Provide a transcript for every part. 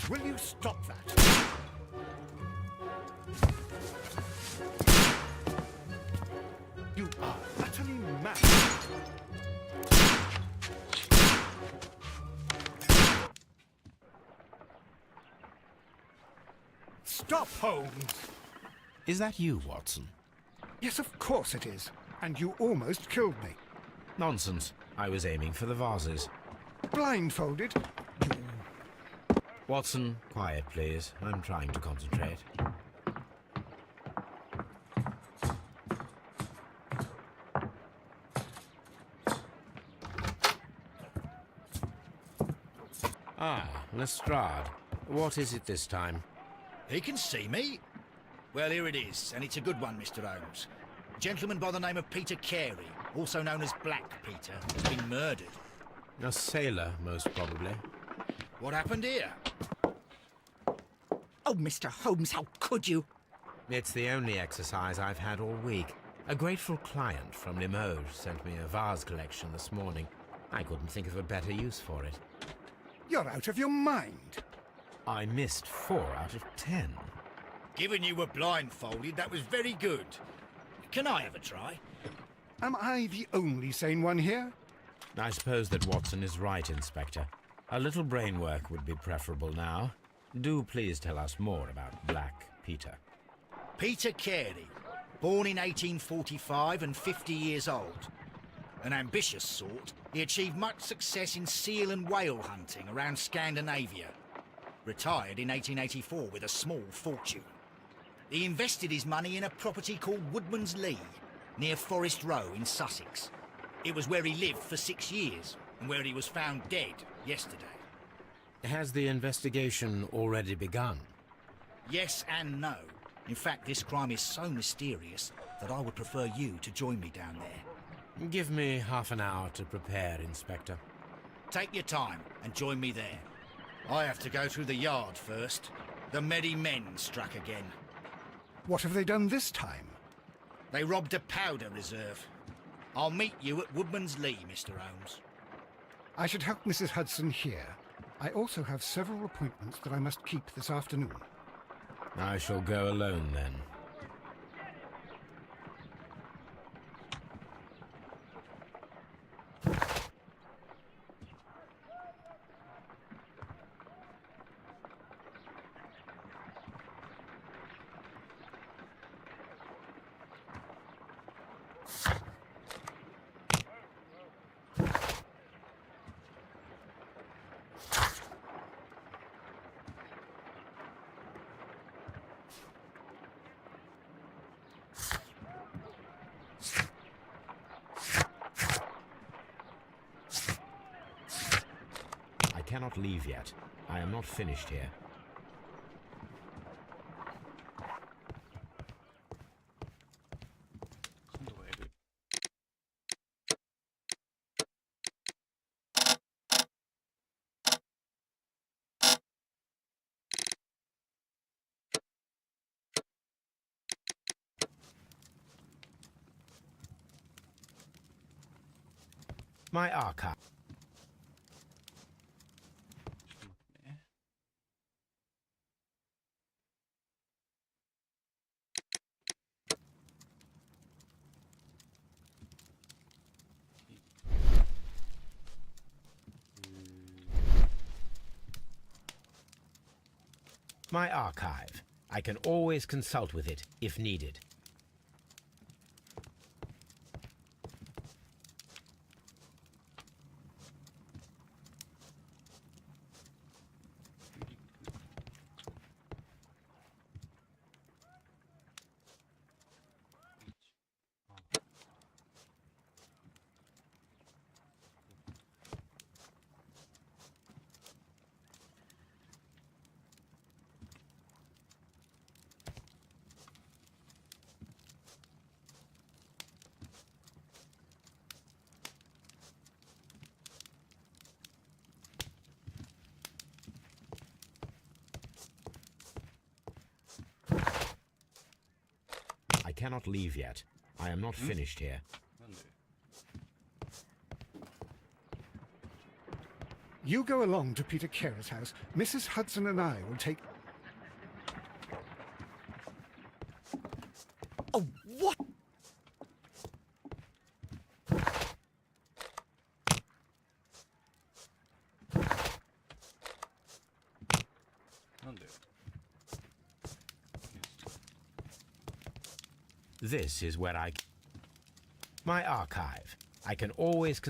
Holmes, will you stop that? You are utterly mad. Stop, Holmes! Is that you, Watson? Yes, of course it is. And you almost killed me. Nonsense. I was aiming for the vases. Blindfolded? Watson, quiet, please. I'm trying to concentrate. Ah, Lestrade. What is it this time? He can see me. Well, here it is, and it's a good one, Mr. Holmes. A gentleman by the name of Peter Carey, also known as Black Peter, has been murdered. A sailor, most probably. What happened here? Oh, Mr. Holmes, how could you? It's the only exercise I've had all week. A grateful client from Limoges sent me a vase collection this morning. I couldn't think of a better use for it. You're out of your mind. I missed 4 out of 10. Given you were blindfolded, that was very good. Can I have a try? Am I the only sane one here? I suppose that Watson is right, Inspector. A little brain work would be preferable now. Do please tell us more about Black Peter. Peter Carey, born in 1845 and 50 years old. An ambitious sort, he achieved much success in seal and whale hunting around Scandinavia. Retired in 1884 with a small fortune. He invested his money in a property called Woodman's Lee, near Forest Row in Sussex. It was where he lived for 6 years, and where he was found dead yesterday. Has the investigation already begun? Yes and no. In fact, this crime is so mysterious that I would prefer you to join me down there. Give me half an hour to prepare, Inspector. Take your time and join me there. I have to go through the yard first. The merry men struck again. What have they done this time? They robbed a powder reserve. I'll meet you at Woodman's Lee, Mr. Holmes. I should help Mrs. Hudson here. I also have several appointments that I must keep this afternoon. I shall go alone, then. I cannot leave yet. I am not finished here. My archive. My archive. I can always consult with it if needed. I cannot leave yet. I am not finished here. You go along to Peter Carey's house. Mrs. Hudson and I will take... Oh, what? This is where my archive. I can always...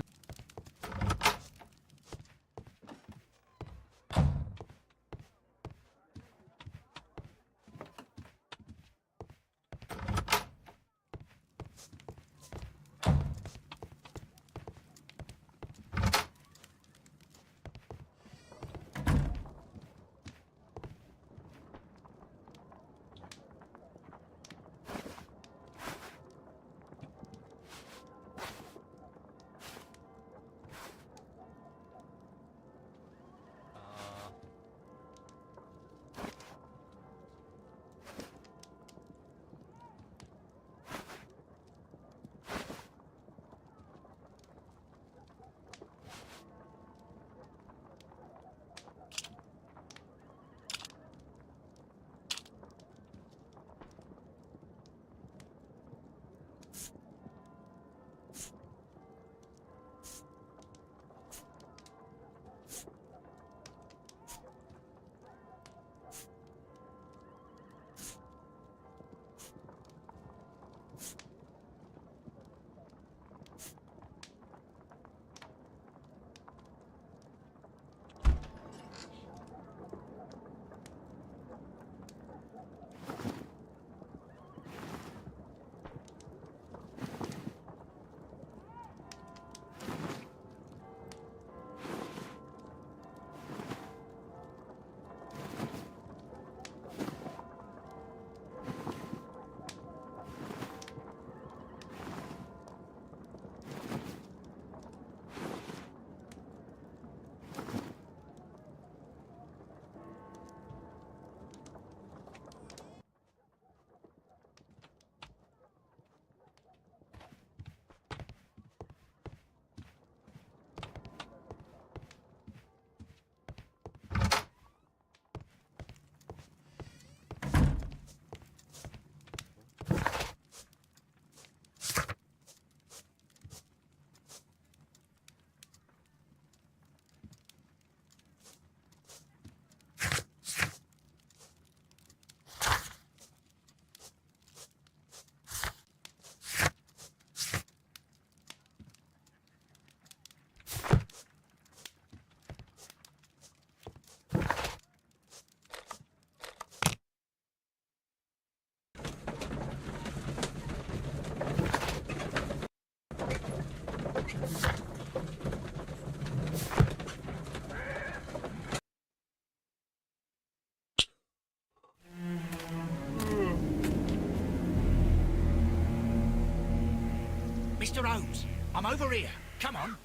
Mr. Holmes, I'm over here. Come on.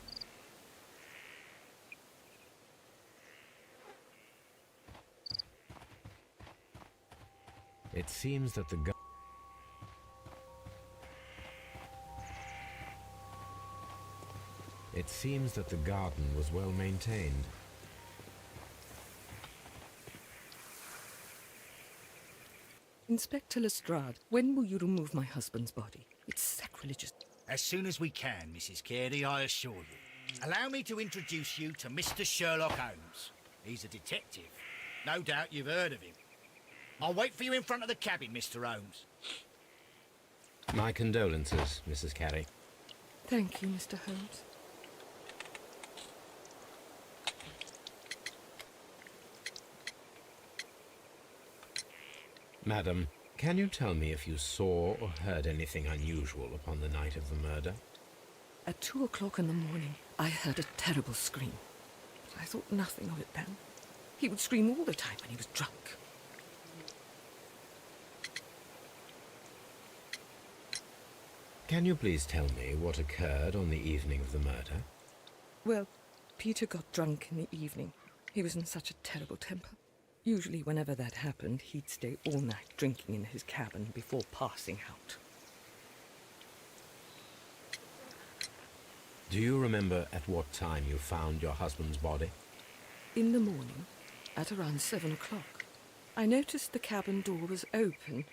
It seems that the garden was well maintained. Inspector Lestrade, when will you remove my husband's body? It's sacrilegious. As soon as we can, Mrs. Carey, I assure you. Allow me to introduce you to Mr. Sherlock Holmes. He's a detective. No doubt you've heard of him. I'll wait for you in front of the cabin, Mr. Holmes. My condolences, Mrs. Carey. Thank you, Mr. Holmes. Madam, can you tell me if you saw or heard anything unusual upon the night of the murder? At 2 o'clock in the morning, I heard a terrible scream. I thought nothing of it then. He would scream all the time when he was drunk. Can you please tell me what occurred on the evening of the murder? Well, Peter got drunk in the evening. He was in such a terrible temper. Usually whenever that happened, he'd stay all night drinking in his cabin before passing out. Do you remember at what time you found your husband's body? in the morning, at around 7 o'clock, I noticed the cabin door was open,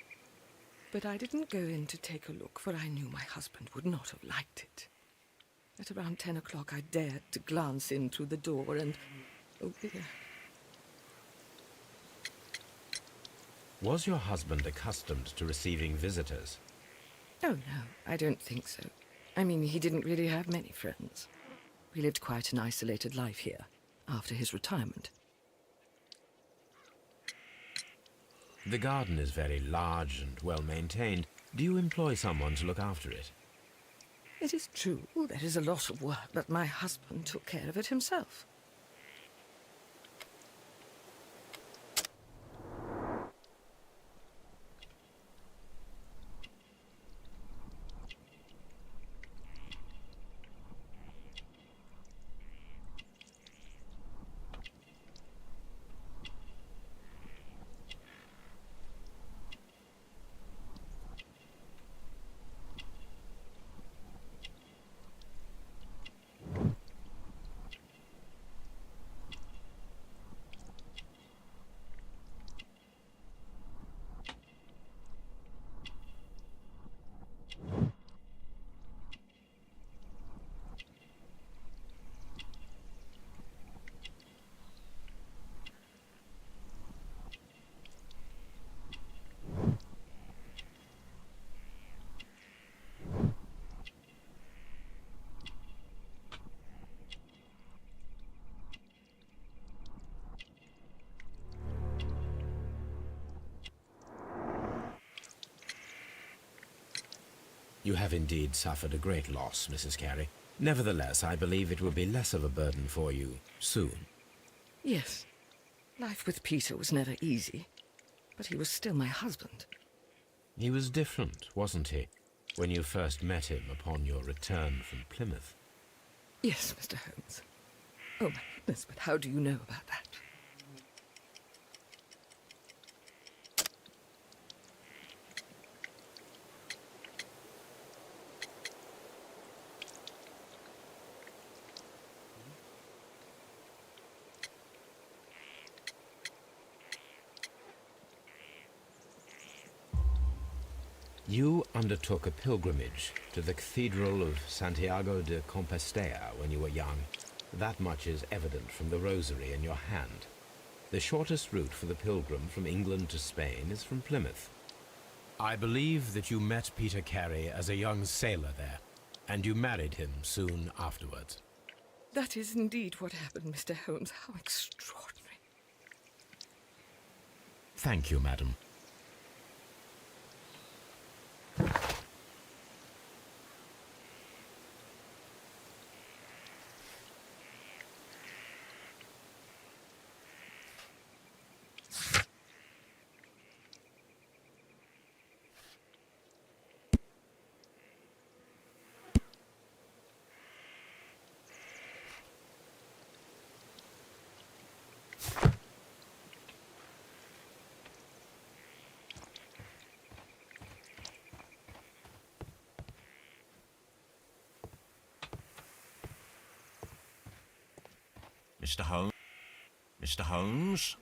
but I didn't go in to take a look, for I knew my husband would not have liked it. At around 10 o'clock, I dared to glance in through the door and... oh dear. Was your husband accustomed to receiving visitors? Oh, no, I don't think so. I mean, he didn't really have many friends. We lived quite an isolated life here, after his retirement. The garden is very large and well-maintained. Do you employ someone to look after it? It is true, there is a lot of work, but my husband took care of it himself. You have indeed suffered a great loss, Mrs. Carey. Nevertheless, I believe it will be less of a burden for you soon. Yes. Life with Peter was never easy, but he was still my husband. He was different, wasn't he, when you first met him upon your return from Plymouth? Yes, Mr. Holmes. Oh, my goodness, but how do you know about that? You undertook a pilgrimage to the Cathedral of Santiago de Compostela when you were young. That much is evident from the rosary in your hand. The shortest route for the pilgrim from England to Spain is from Plymouth. I believe that you met Peter Carey as a young sailor there, and you married him soon afterwards. That is indeed what happened, Mr. Holmes. How extraordinary. Thank you, madam. Mr. Holmes? Mr. Holmes?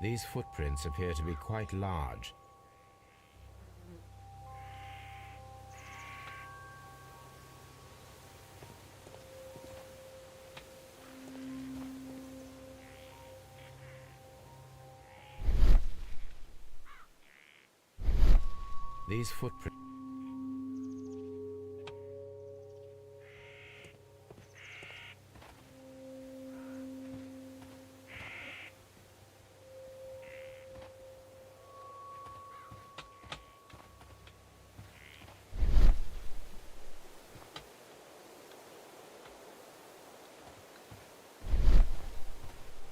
These footprints appear to be quite large. These footprints...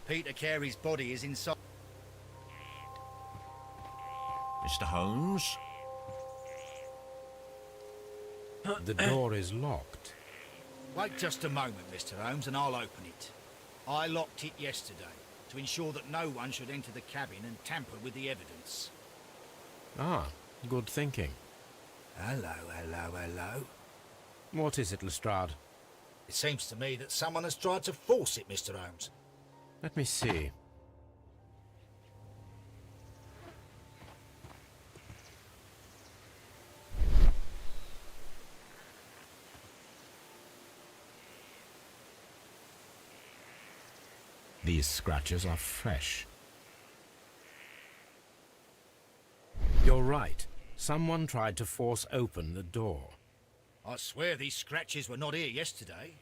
Peter Carey's body is inside. Mr. Holmes? The door is locked. Wait just a moment, Mr. Holmes, and I'll open it. I locked it yesterday to ensure that no one should enter the cabin and tamper with the evidence. Ah, good thinking. Hello, hello, hello. What is it, Lestrade? It seems to me that someone has tried to force it, Mr. Holmes. Let me see. These scratches are fresh. You're right. Someone tried to force open the door. I swear these scratches were not here yesterday.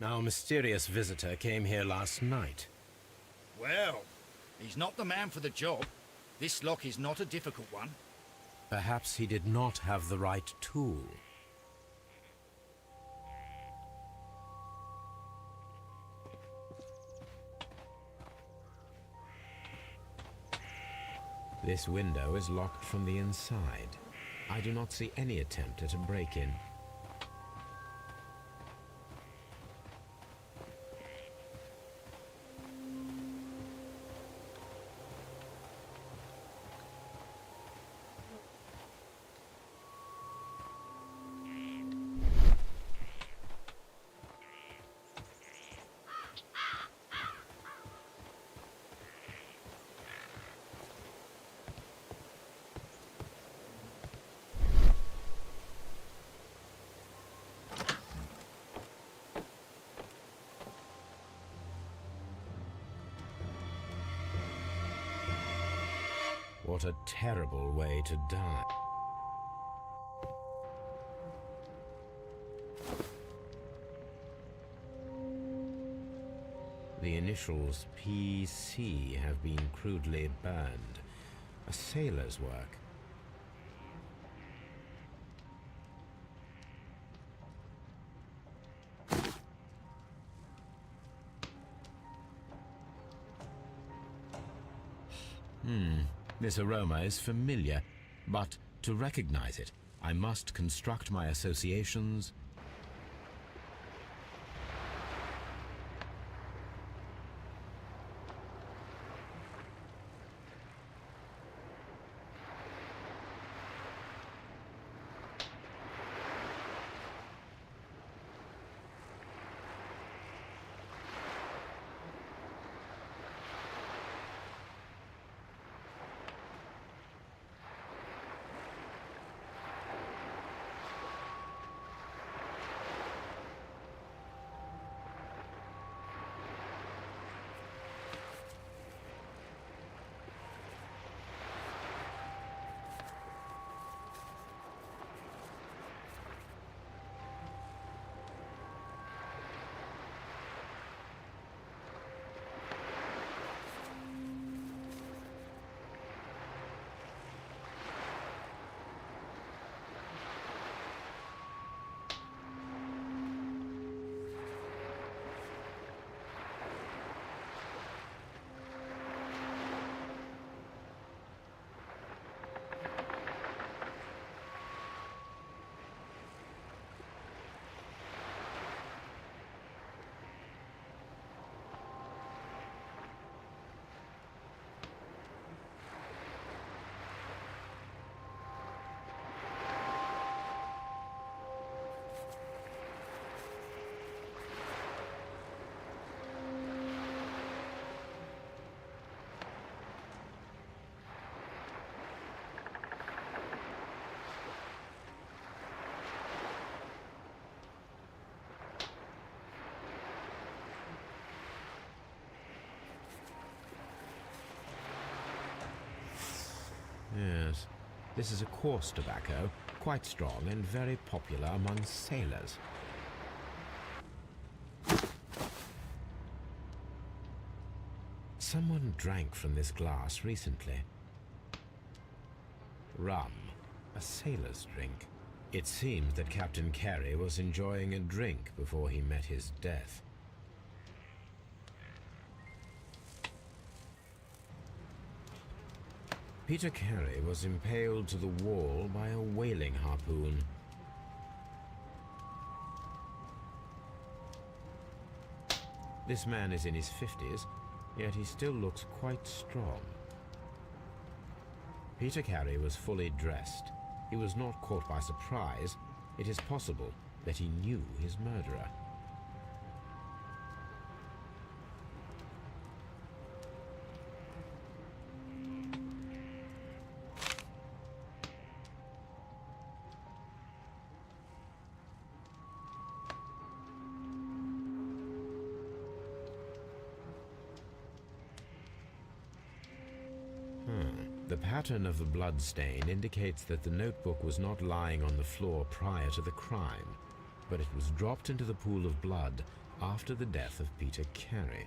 Our mysterious visitor came here last night. Well, he's not the man for the job. This lock is not a difficult one. Perhaps he did not have the right tool. This window is locked from the inside. I do not see any attempt at a break-in. What a terrible way to die. The initials PC have been crudely burned. A sailor's work. This aroma is familiar, but to recognize it, I must construct my associations. This is a coarse tobacco, quite strong and very popular among sailors. Someone drank from this glass recently. Rum, a sailor's drink. It seems that Captain Carey was enjoying a drink before he met his death. Peter Carey was impaled to the wall by a whaling harpoon. This man is in his 50s, yet he still looks quite strong. Peter Carey was fully dressed. He was not caught by surprise. It is possible that he knew his murderer. The pattern of the blood stain indicates that the notebook was not lying on the floor prior to the crime, but it was dropped into the pool of blood after the death of Peter Carey.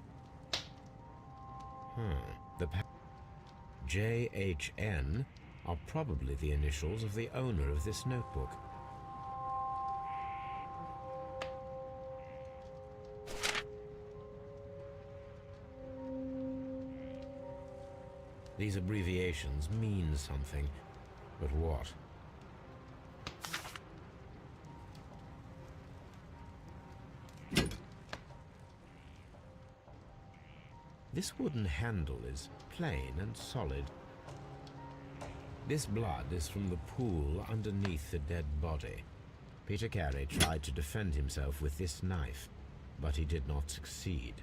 The JHN are probably the initials of the owner of this notebook. These abbreviations mean something, but what? This wooden handle is plain and solid. This blood is from the pool underneath the dead body. Peter Carey tried to defend himself with this knife, but he did not succeed.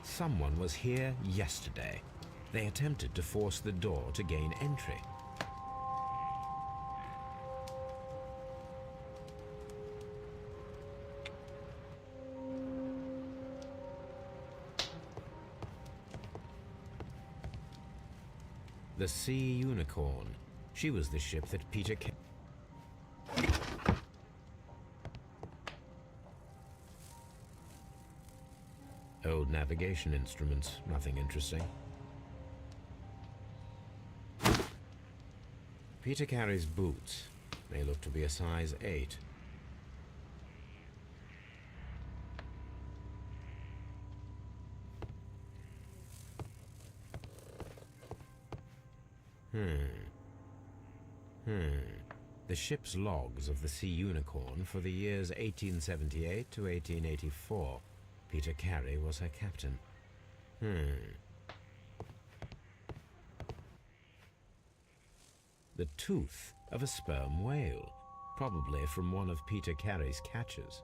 Someone was here yesterday. They attempted to force the door to gain entry. The Sea Unicorn. She was the ship that Peter Old navigation instruments, nothing interesting. Peter Carey's boots. They look to be a size 8. The ship's logs of the Sea Unicorn for the years 1878 to 1884. Peter Carey was her captain. The tooth of a sperm whale, probably from one of Peter Carey's catches.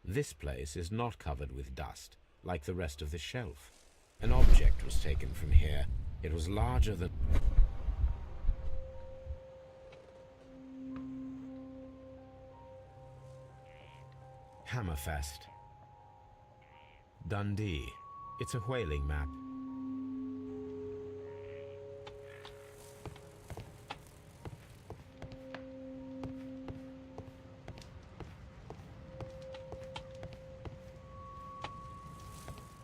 This place is not covered with dust, like the rest of the shelf. An object was taken from here. It was larger than... Hammerfest. Dundee. It's a whaling map.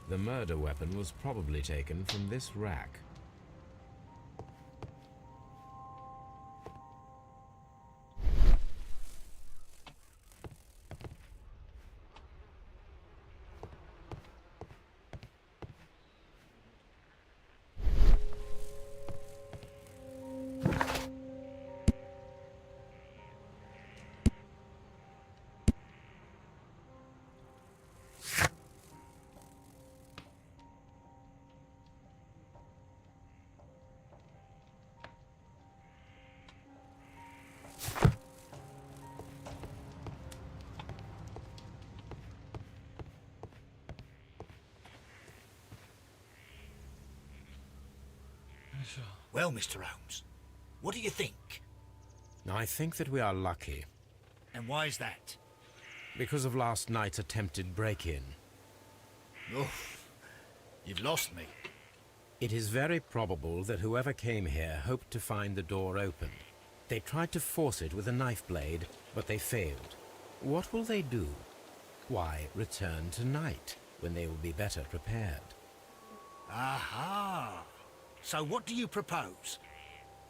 The murder weapon was probably taken from this rack. Well, Mr. Holmes, what do you think? I think that we are lucky, And why is that? because of last night's attempted break-in. Oh, you've lost me. It is very probable that whoever came here hoped to find the door open. They tried to force it with a knife blade, but they failed. What will they do? Why, return tonight, when they will be better prepared. Aha! So what do you propose?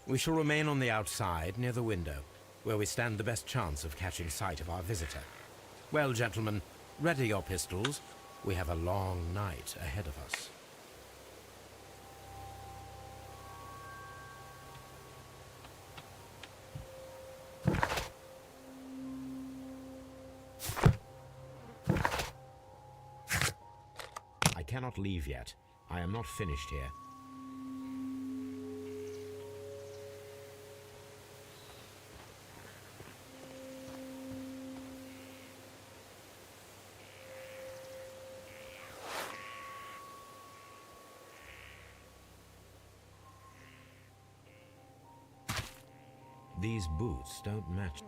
We shall remain on the outside, near the window, where we stand the best chance of catching sight of our visitor. Well, gentlemen, ready your pistols. We have a long night ahead of us. I cannot leave yet. I am not finished here. These boots don't match.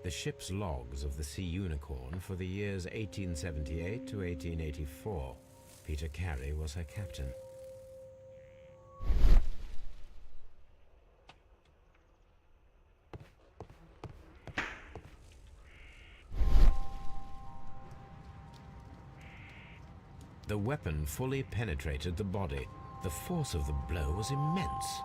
The ship's logs of the Sea Unicorn for the years 1878 to 1884. Peter Carey was her captain. The weapon fully penetrated the body. The force of the blow was immense.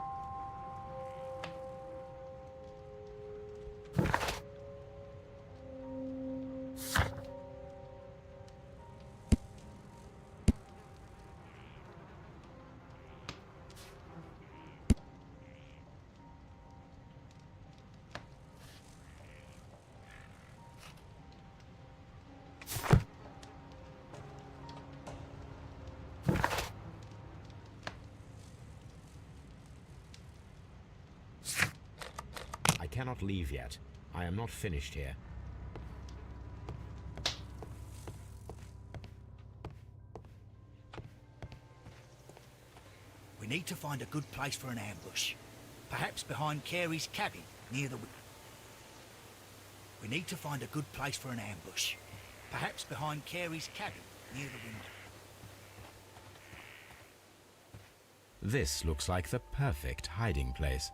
cannot leave yet. I am not finished here. We need to find a good place for an ambush. Perhaps behind Carey's cabin, near the... We need to find a good place for an ambush. Perhaps behind Carey's cabin, near the window. This looks like the perfect hiding place.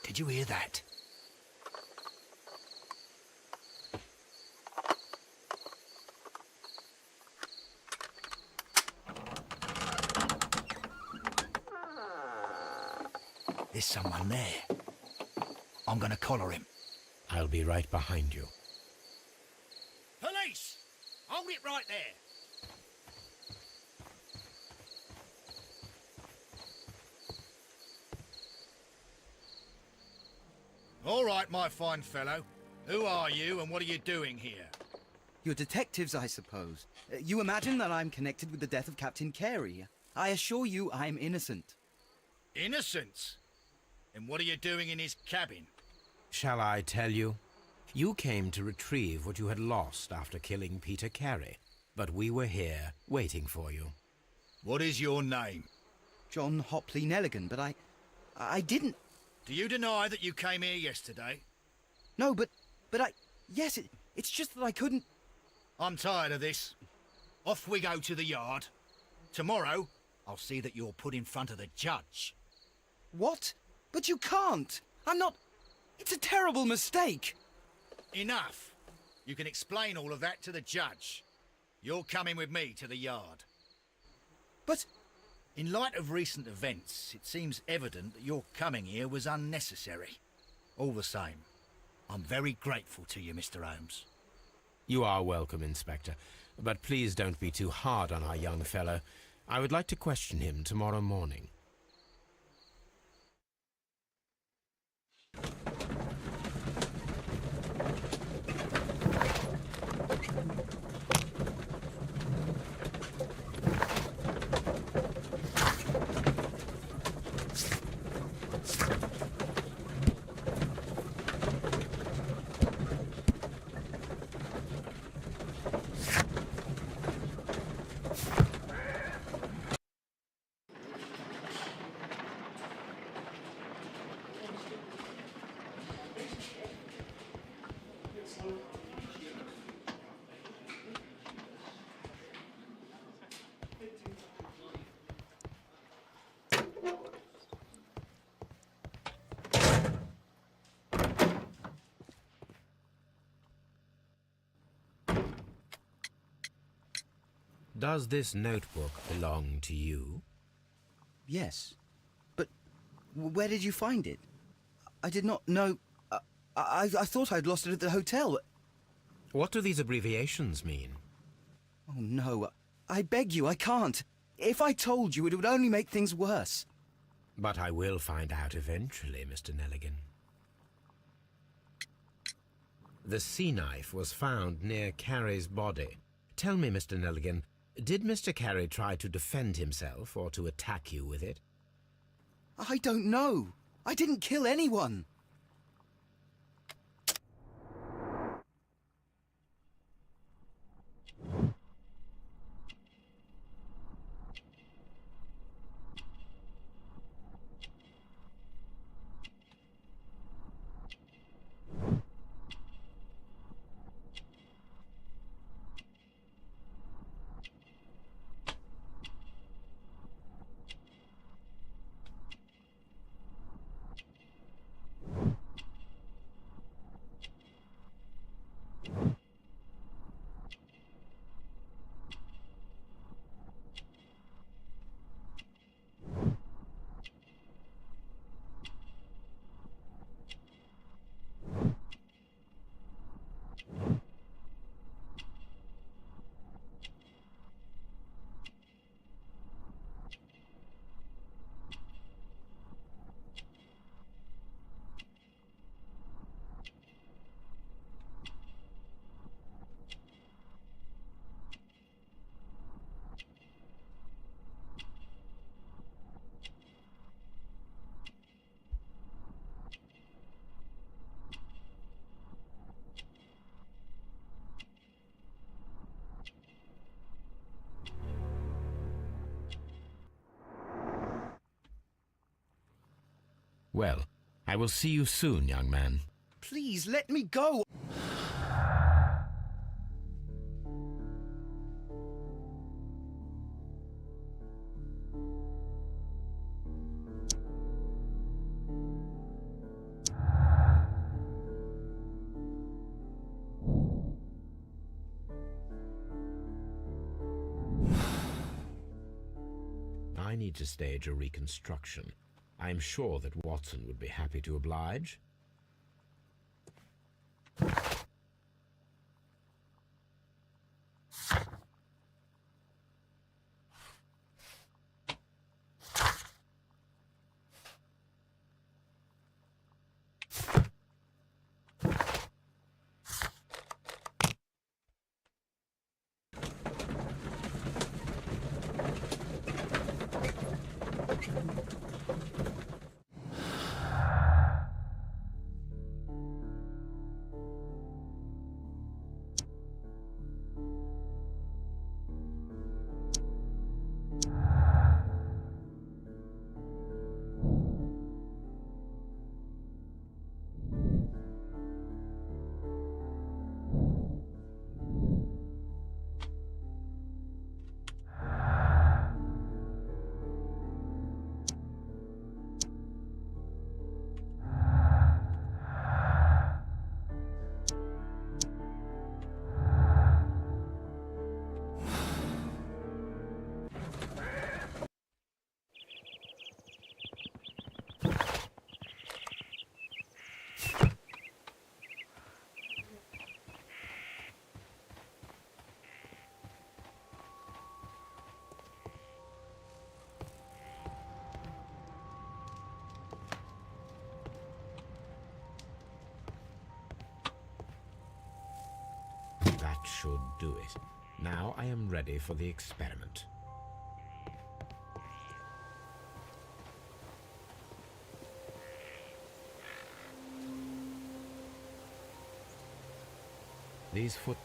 Did you hear that? There's someone there. I'm gonna collar him. I'll be right behind you. Police! Hold it right there. All right, my fine fellow. Who are you and what are you doing here? You're detectives, I suppose. You imagine that I'm connected with the death of Captain Carey. I assure you I'm innocent. Innocent? And what are you doing in his cabin? Shall I tell you? You came to retrieve what you had lost after killing Peter Carey, but we were here waiting for you. What is your name? John Hopley Nelligan, but I didn't... Do you deny that you came here yesterday? No, but yes, it's just that I couldn't... I'm tired of this. Off we go to the yard. Tomorrow, I'll see that you're put in front of the judge. What? But you can't. I'm not... It's a terrible mistake. Enough. You can explain all of that to the judge. You're coming with me to the yard. But... In light of recent events, it seems evident that your coming here was unnecessary. All the same, I'm very grateful to you, Mr. Holmes. You are welcome, Inspector, but please don't be too hard on our young fellow. I would like to question him tomorrow morning. Does this notebook belong to you? Yes. But where did you find it? I did not know... I thought I'd lost it at the hotel. What do these abbreviations mean? Oh, no. I beg you, I can't. If I told you, it would only make things worse. But I will find out eventually, Mr. Nelligan. The sea knife was found near Carey's body. Tell me, Mr. Nelligan, did Mr. Carey try to defend himself or to attack you with it? I don't know. I didn't kill anyone. Well, I will see you soon, young man. Please, let me go! I need to stage a reconstruction. I am sure that Watson would be happy to oblige. That should do it. Now I am ready for the experiment. These foot...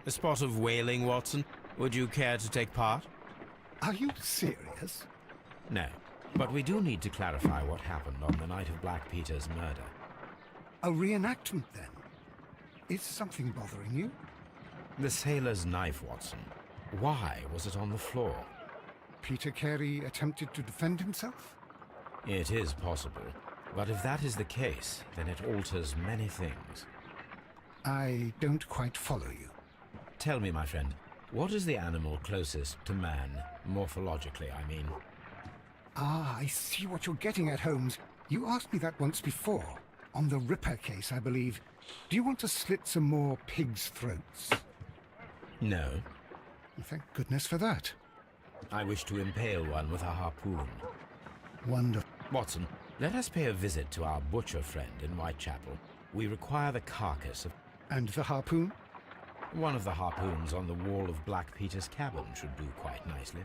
A spot of whaling, Watson. Would you care to take part? Are you serious? No, but we do need to clarify what happened on the night of Black Peter's murder. A reenactment, then? Is something bothering you? The sailor's knife, Watson. Why was it on the floor? Peter Carey attempted to defend himself? It is possible, but if that is the case, then it alters many things. I don't quite follow you. Tell me, my friend, what is the animal closest to man, morphologically, I mean? Ah, I see what you're getting at, Holmes. You asked me that once before. On the Ripper case, I believe. Do you want to slit some more pigs' throats? No. Thank goodness for that. I wish to impale one with a harpoon. Wonderful. Watson, let us pay a visit to our butcher friend in Whitechapel. We require the carcass of... And the harpoon? One of the harpoons on the wall of Black Peter's cabin should do quite nicely.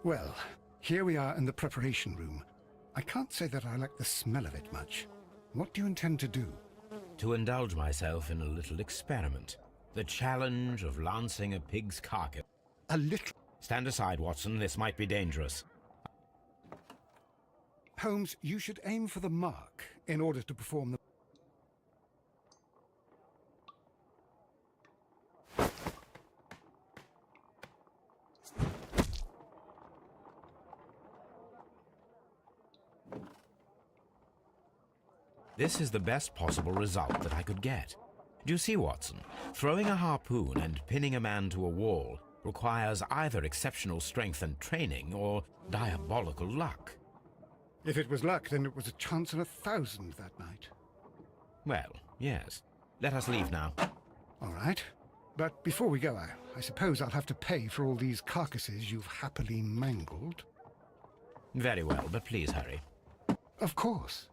Well, here we are in the preparation room. I can't say that I like the smell of it much. What do you intend to do? To indulge myself in a little experiment. The challenge of lancing a pig's carcass. A little... Stand aside, Watson. This might be dangerous. Holmes, you should aim for the mark in order to perform the... This is the best possible result that I could get. Do you see, Watson? Throwing a harpoon and pinning a man to a wall requires either exceptional strength and training or diabolical luck. If it was luck, then it was a chance in 1,000 that night. Well, yes. Let us leave now. All right. But before we go, I suppose I'll have to pay for all these carcasses you've happily mangled. Very well, but please hurry. Of course.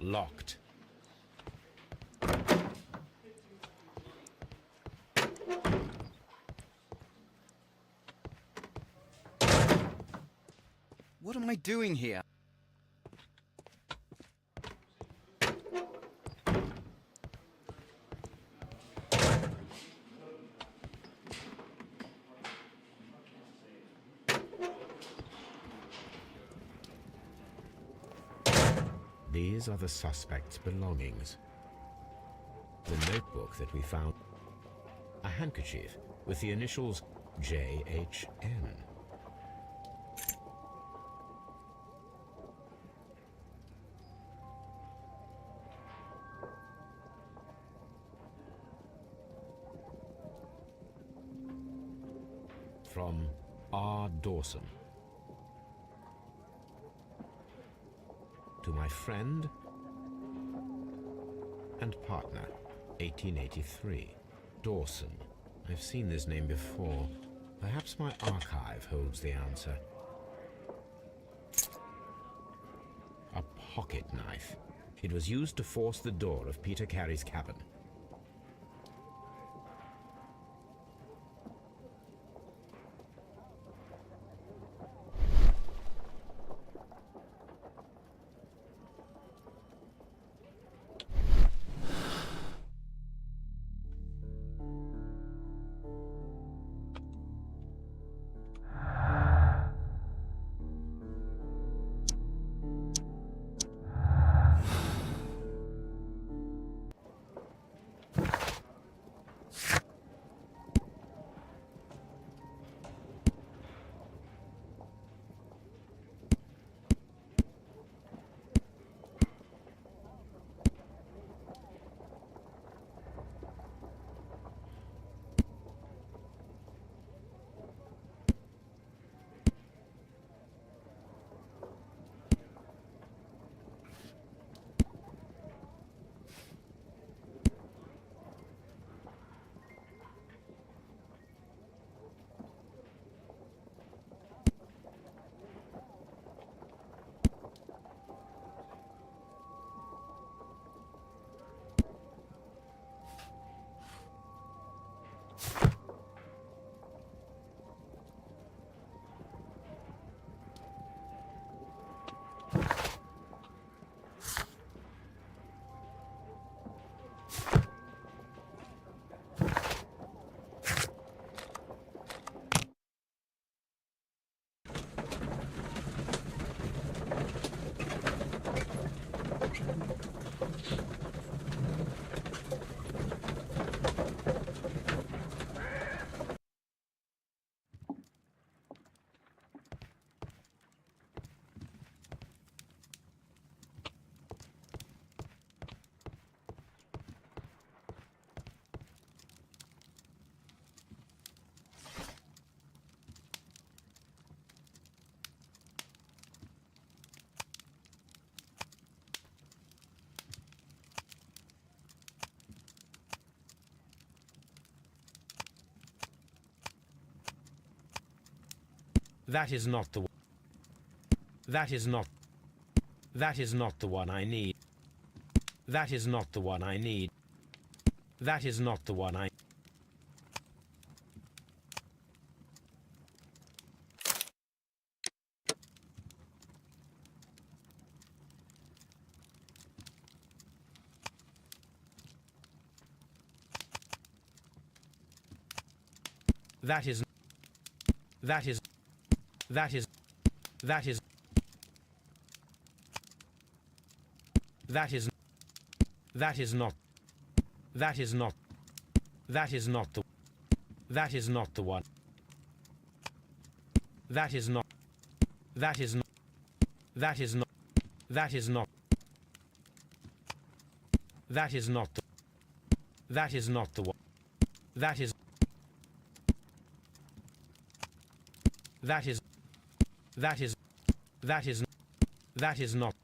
Locked. What am I doing here? These are the suspect's belongings. The notebook that we found. A handkerchief with the initials JHN. From R. Dawson. To my friend and partner, 1883. Dawson. I've seen this name before. Perhaps my archive holds the answer. A pocket knife. It was used to force the door of Peter Carey's cabin. That is not the... That is not... That is not the one I need. That is not the one I need. That is not the one I... That is... That is... That is... That is... That is... That is not... That is not... That is not the... That is not the one. That is not... That is not... That is not... That is not... That is not the... That is not the one. That is... That is... That is... That is... That is not...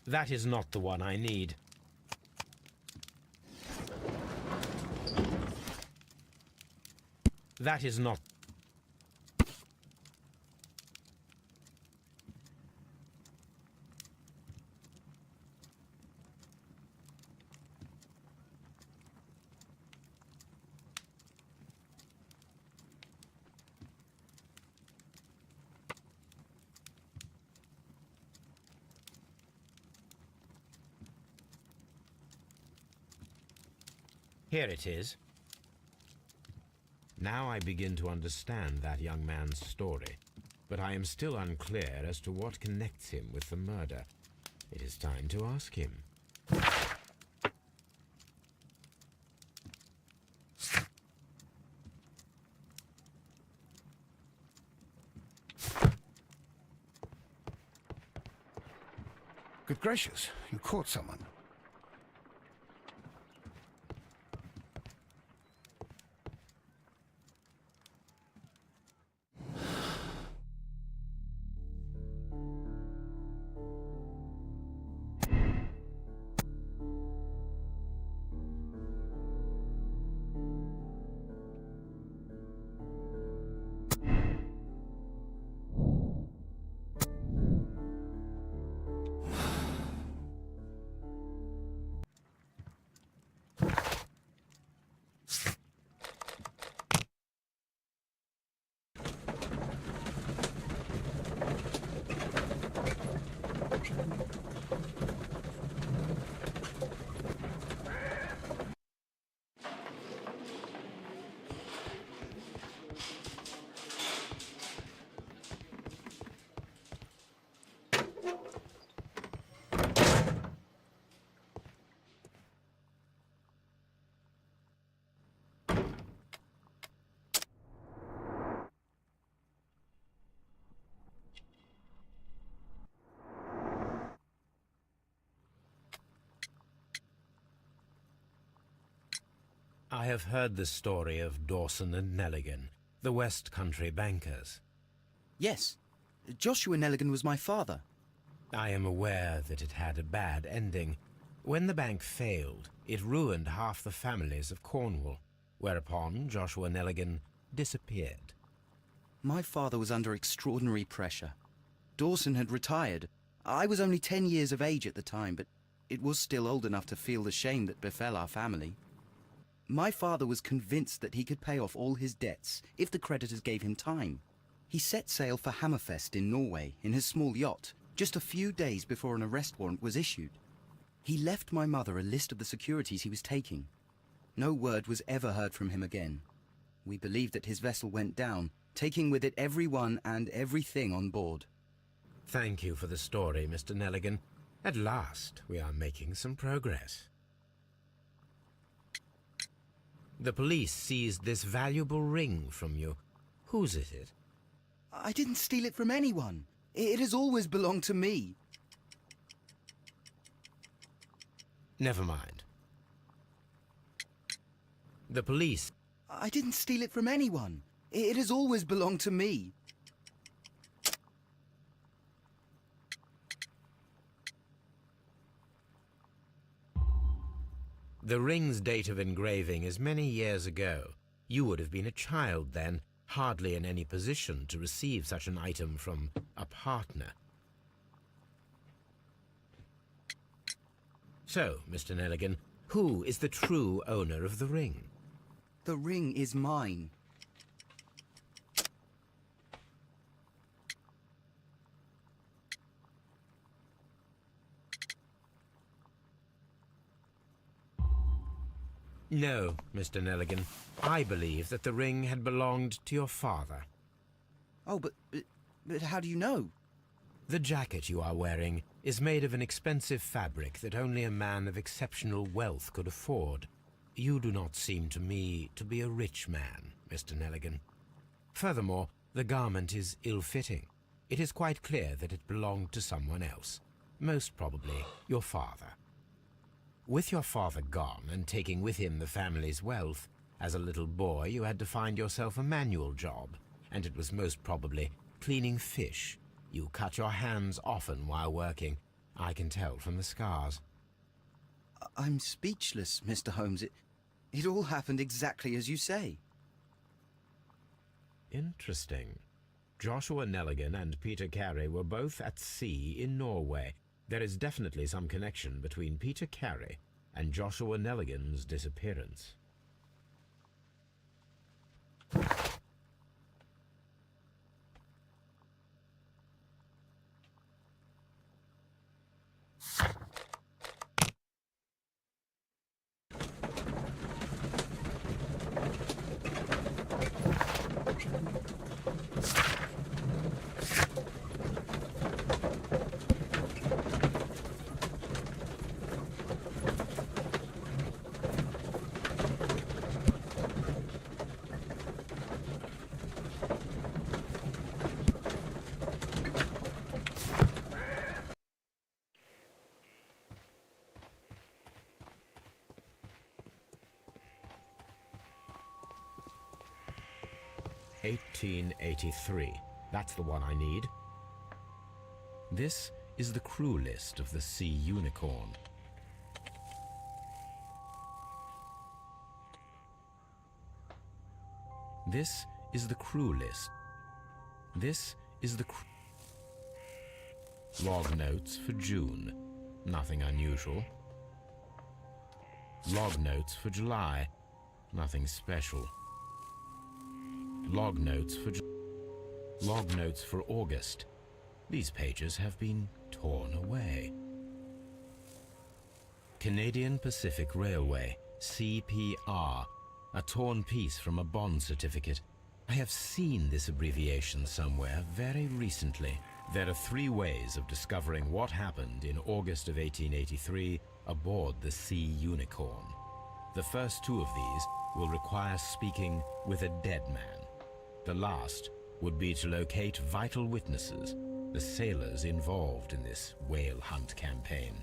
That is not the one I need. That is not... Here it is. Now I begin to understand that young man's story, but I am still unclear as to what connects him with the murder. It is time to ask him. Good gracious, you caught someone. I have heard the story of Dawson and Nelligan, the West Country bankers. Yes. Joshua Nelligan was my father. I am aware that it had a bad ending. When the bank failed, it ruined half the families of Cornwall, whereupon Joshua Nelligan disappeared. My father was under extraordinary pressure. Dawson had retired. I was only 10 years of age at the time, but it was still old enough to feel the shame that befell our family. My father was convinced that he could pay off all his debts if the creditors gave him time. He set sail for Hammerfest in Norway in his small yacht, just a few days before an arrest warrant was issued. He left my mother a list of the securities he was taking. No word was ever heard from him again. We believe that his vessel went down, taking with it everyone and everything on board. Thank you for the story, Mr. Nelligan. At last, we are making some progress. The police seized this valuable ring from you. Whose is it? I didn't steal it from anyone. It has always belonged to me. Never mind. The police... I didn't steal it from anyone. It has always belonged to me. The ring's date of engraving is many years ago. You would have been a child then, hardly in any position to receive such an item from a partner. So, Mr. Nelligan, who is the true owner of the ring? The ring is mine. No, Mr. Nelligan. I believe that the ring had belonged to your father. Oh, but how do you know? The jacket you are wearing is made of an expensive fabric that only a man of exceptional wealth could afford. You do not seem to me to be a rich man, Mr. Nelligan. Furthermore, the garment is ill-fitting. It is quite clear that it belonged to someone else, most probably your father. With your father gone and taking with him the family's wealth, as a little boy you had to find yourself a manual job, and it was most probably cleaning fish. You cut your hands often while working. I can tell from the scars. I'm speechless, Mr. Holmes. It all happened exactly as you say. Interesting. Joshua Nelligan and Peter Carey were both at sea in Norway. There is definitely some connection between Peter Carey and Joshua Nelligan's disappearance. "1883. That's the one I need. This is the crew list of the Sea Unicorn. This is the crew list. This is the log notes for June. Nothing unusual. Log notes for July. Nothing special. Log notes for August. These pages have been torn away. Canadian Pacific Railway, CPR, a torn piece from a bond certificate. I have seen this abbreviation somewhere very recently. There are 3 ways of discovering what happened in August of 1883 aboard the Sea Unicorn. The first 2 of these will require speaking with a dead man. The last would be to locate vital witnesses, the sailors involved in this whale hunt campaign.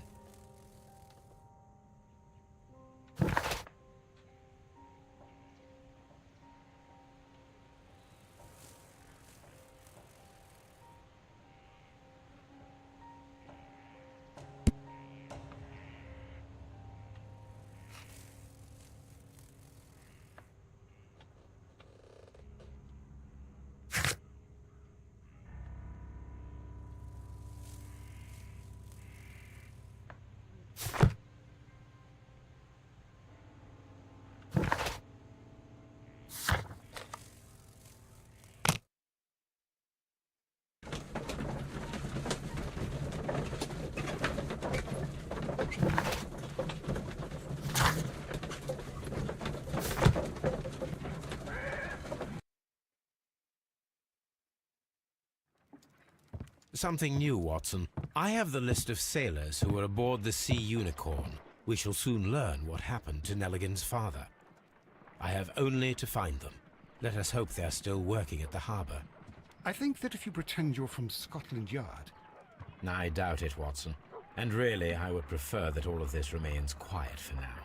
Something new, Watson. I have the list of sailors who were aboard the Sea Unicorn. We shall soon learn what happened to Nelligan's father. I have only to find them. Let us hope they're still working at the harbour. I think that if you pretend you're from Scotland Yard... I doubt it, Watson. And really, I would prefer that all of this remains quiet for now.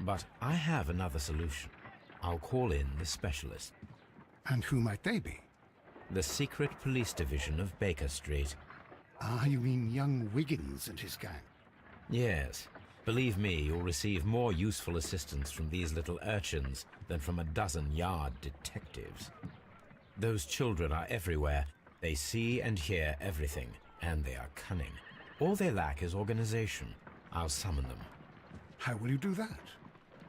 But I have another solution. I'll call in the specialist. And who might they be? The secret police division of Baker Street. Ah, you mean young Wiggins and his gang? Yes. Believe me, you'll receive more useful assistance from these little urchins than from a dozen yard detectives. Those children are everywhere. They see and hear everything, and they are cunning. All they lack is organization. I'll summon them. How will you do that?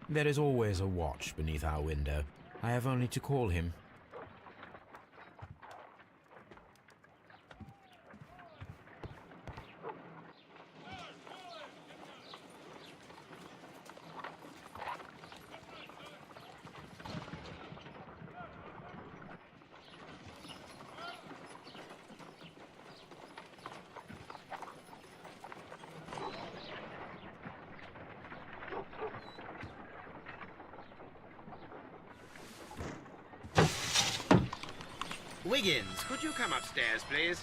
There is always a watch beneath our window. I have only to call him. Wiggins, could you come upstairs, please?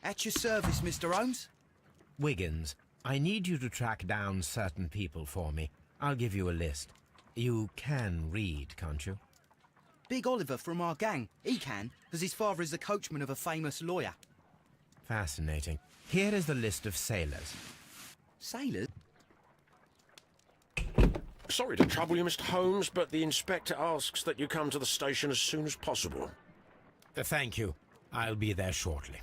At your service, Mr. Holmes. Wiggins, I need you to track down certain people for me. I'll give you a list. You can read, can't you? Big Oliver from our gang. He can, because his father is the coachman of a famous lawyer. Fascinating. Here is the list of sailors. Sailors? Sorry to trouble you, Mr. Holmes, but the inspector asks that you come to the station as soon as possible. Thank you. I'll be there shortly.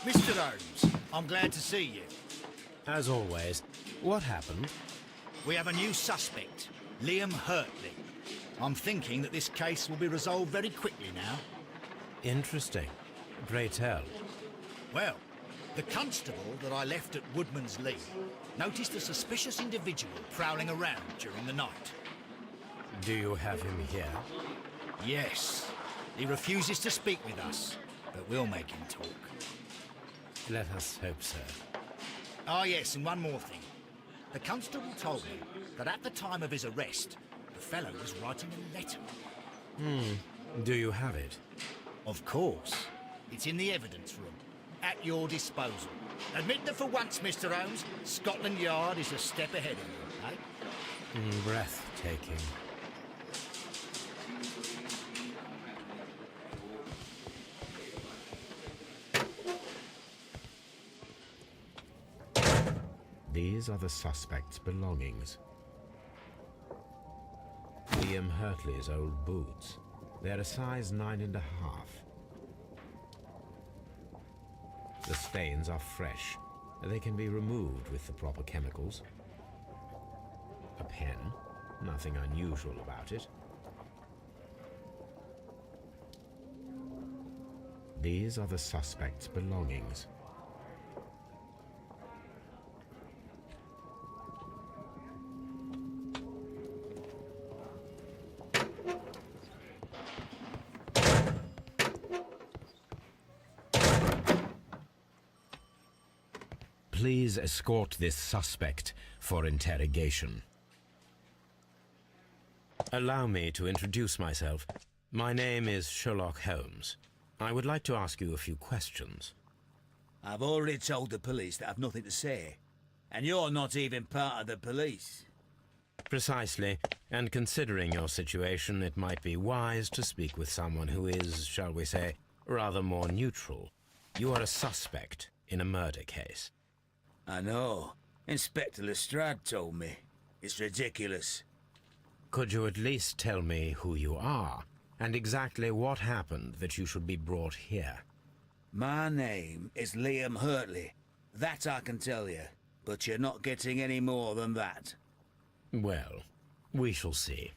Mr. Holmes, I'm glad to see you. As always, what happened? We have a new suspect, Liam Hurtley. I'm thinking that this case will be resolved very quickly now. Interesting. Pray tell. Well, the constable that I left at Woodman's Lee noticed a suspicious individual prowling around during the night. Do you have him here? Yes. He refuses to speak with us, but we'll make him talk. Let us hope so. Ah, yes, and one more thing. The constable told me that at the time of his arrest, the fellow was writing a letter. Do you have it? Of course. It's in the evidence room, at your disposal. Admit that for once, Mr. Holmes, Scotland Yard is a step ahead of you, eh? Breathtaking. These are the suspect's belongings. Liam Hurtley's old boots. They're a size 9.5. The stains are fresh. They can be removed with the proper chemicals. A pen. Nothing unusual about it. These are the suspect's belongings. Please escort this suspect for interrogation. Allow me to introduce myself. My name is Sherlock Holmes. I would like to ask you a few questions. I've already told the police that I've nothing to say. And you're not even part of the police. Precisely, and considering your situation, it might be wise to speak with someone who is, shall we say, rather more neutral. You are a suspect in a murder case. I know. Inspector Lestrade told me. It's ridiculous. Could you at least tell me who you are, and exactly what happened that you should be brought here? My name is Liam Hurtley. That I can tell you. But you're not getting any more than that. Well, we shall see.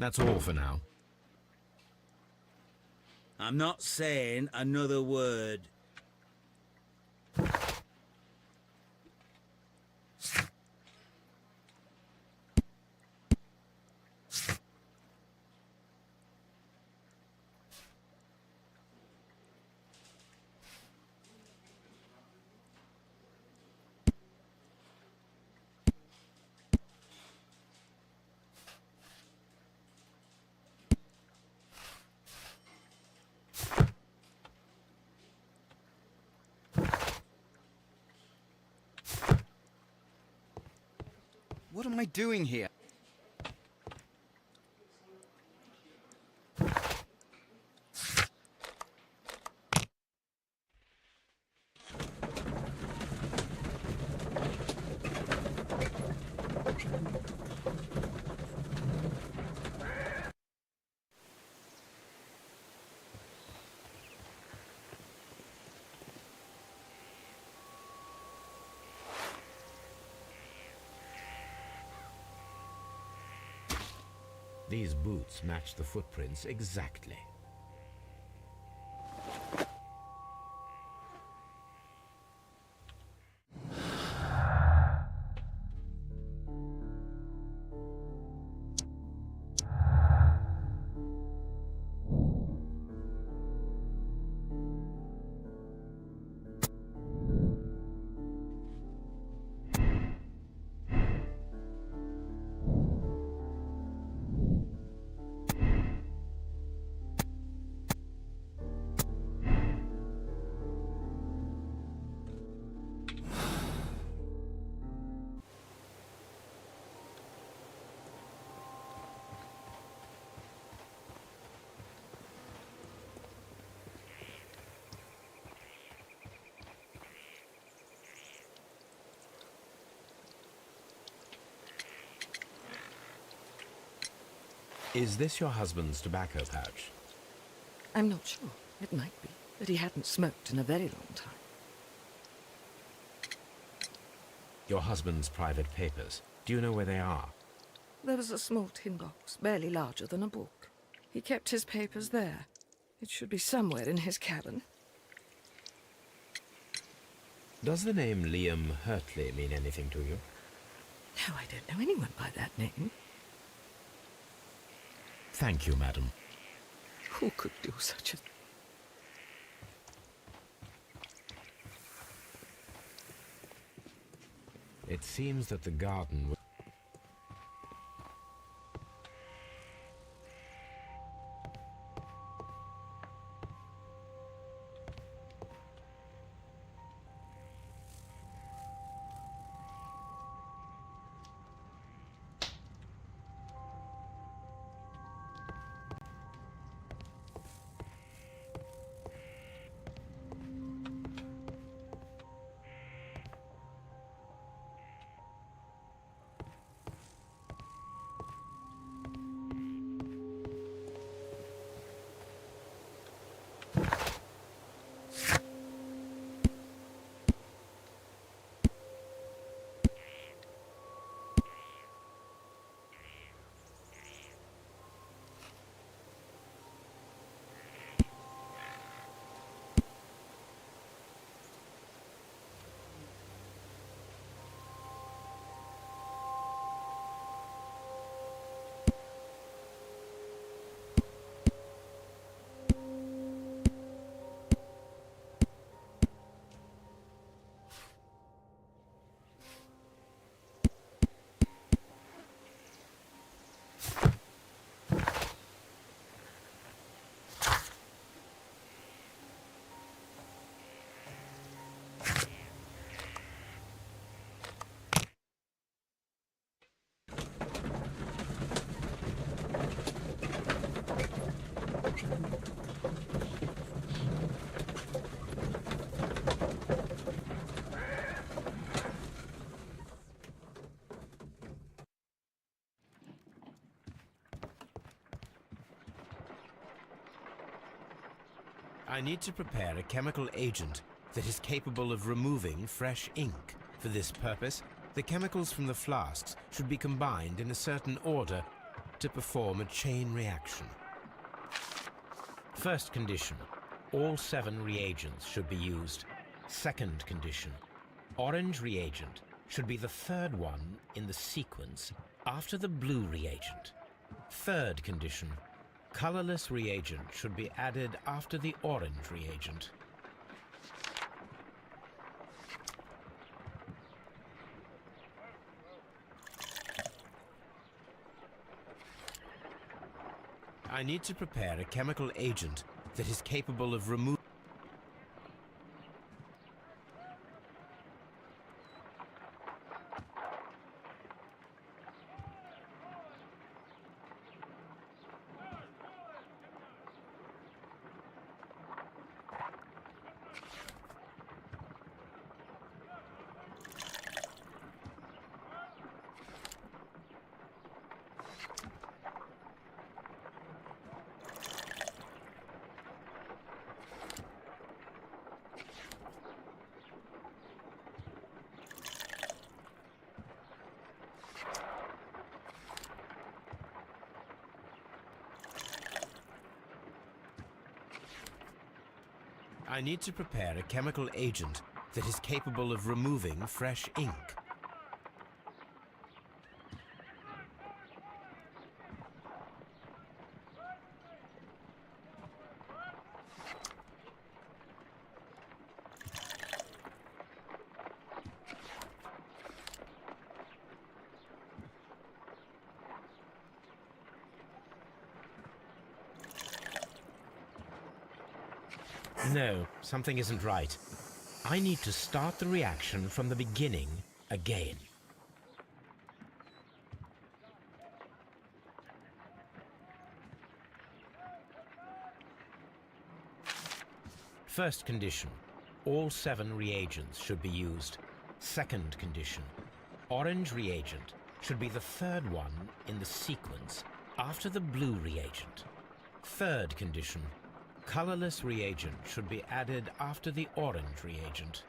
That's all for now. I'm not saying another word. What am I doing here? These boots match the footprints exactly. Is this your husband's tobacco pouch? I'm not sure. It might be, but he hadn't smoked in a very long time. Your husband's private papers. Do you know where they are? There was a small tin box, barely larger than a book. He kept his papers there. It should be somewhere in his cabin. Does the name Liam Hurtley mean anything to you? No, I don't know anyone by that name. Thank you, madam. Who could do such a thing? It seems that the garden... I need to prepare a chemical agent that is capable of removing fresh ink. For this purpose, the chemicals from the flasks should be combined in a certain order. to perform a chain reaction. First condition, all 7 reagents should be used. Second condition, orange reagent should be the third one in the sequence after the blue reagent. Third condition, colorless reagent should be added after the orange reagent. I need to prepare a chemical agent that is capable of removing. I need to prepare a chemical agent that is capable of removing fresh ink. No, something isn't right. I need to start the reaction from the beginning again. First condition, all 7 reagents should be used. Second condition, orange reagent should be the third one in the sequence after the blue reagent. Third condition, colorless reagent should be added after the orange reagent.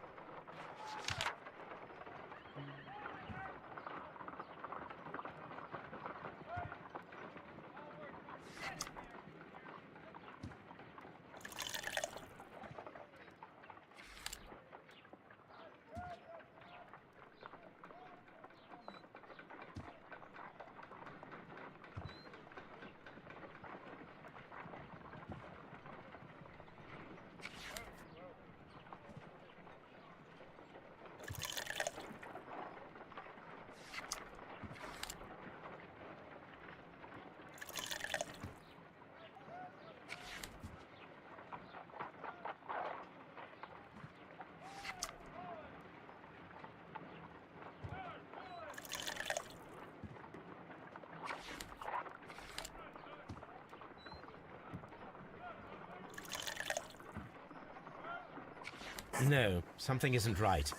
No, something isn't right.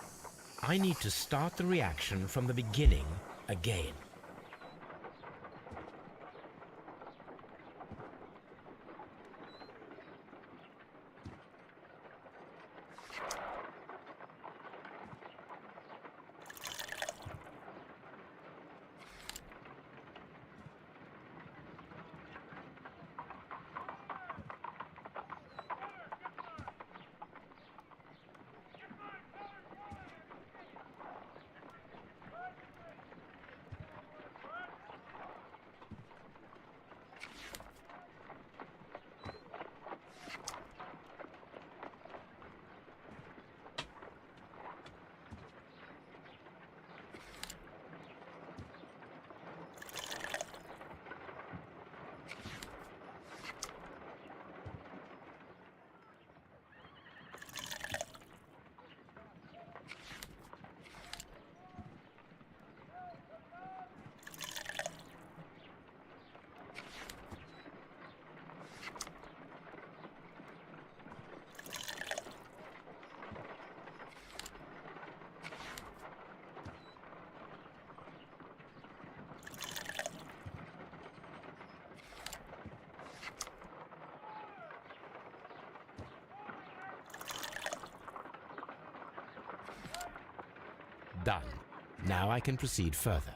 I need to start the reaction from the beginning again. Done. Now I can proceed further.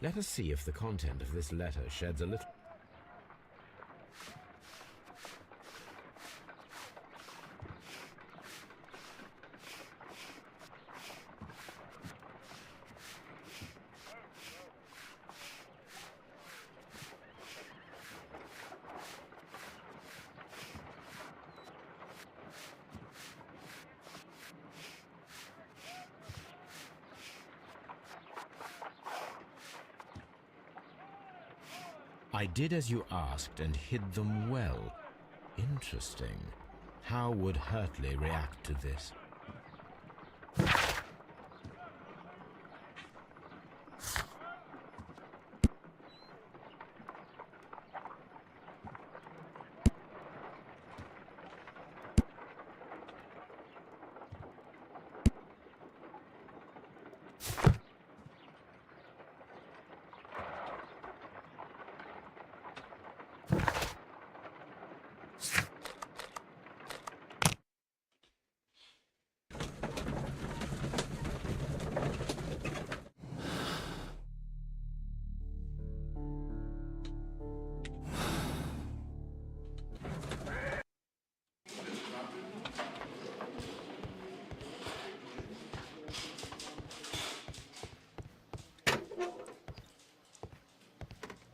Let us see if the content of this letter sheds a little... I did as you asked and hid them well. Interesting. How would Hurtley react to this?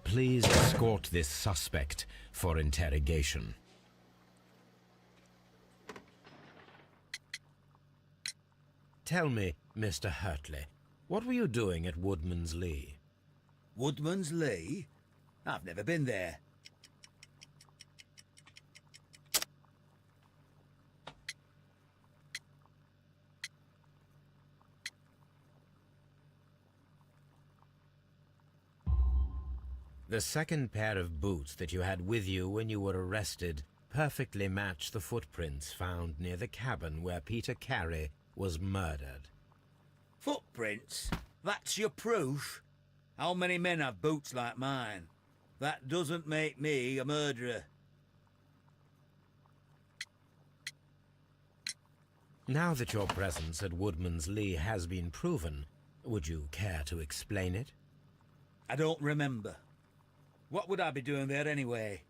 Please escort this suspect for interrogation. Tell me, Mr. Hurtley, what were you doing at Woodman's Lee? Woodman's Lee? I've never been there. The second pair of boots that you had with you when you were arrested perfectly match the footprints found near the cabin where Peter Carey was murdered. Footprints? That's your proof? How many men have boots like mine? That doesn't make me a murderer. Now that your presence at Woodman's Lee has been proven, would you care to explain it? I don't remember. What would I be doing there anyway?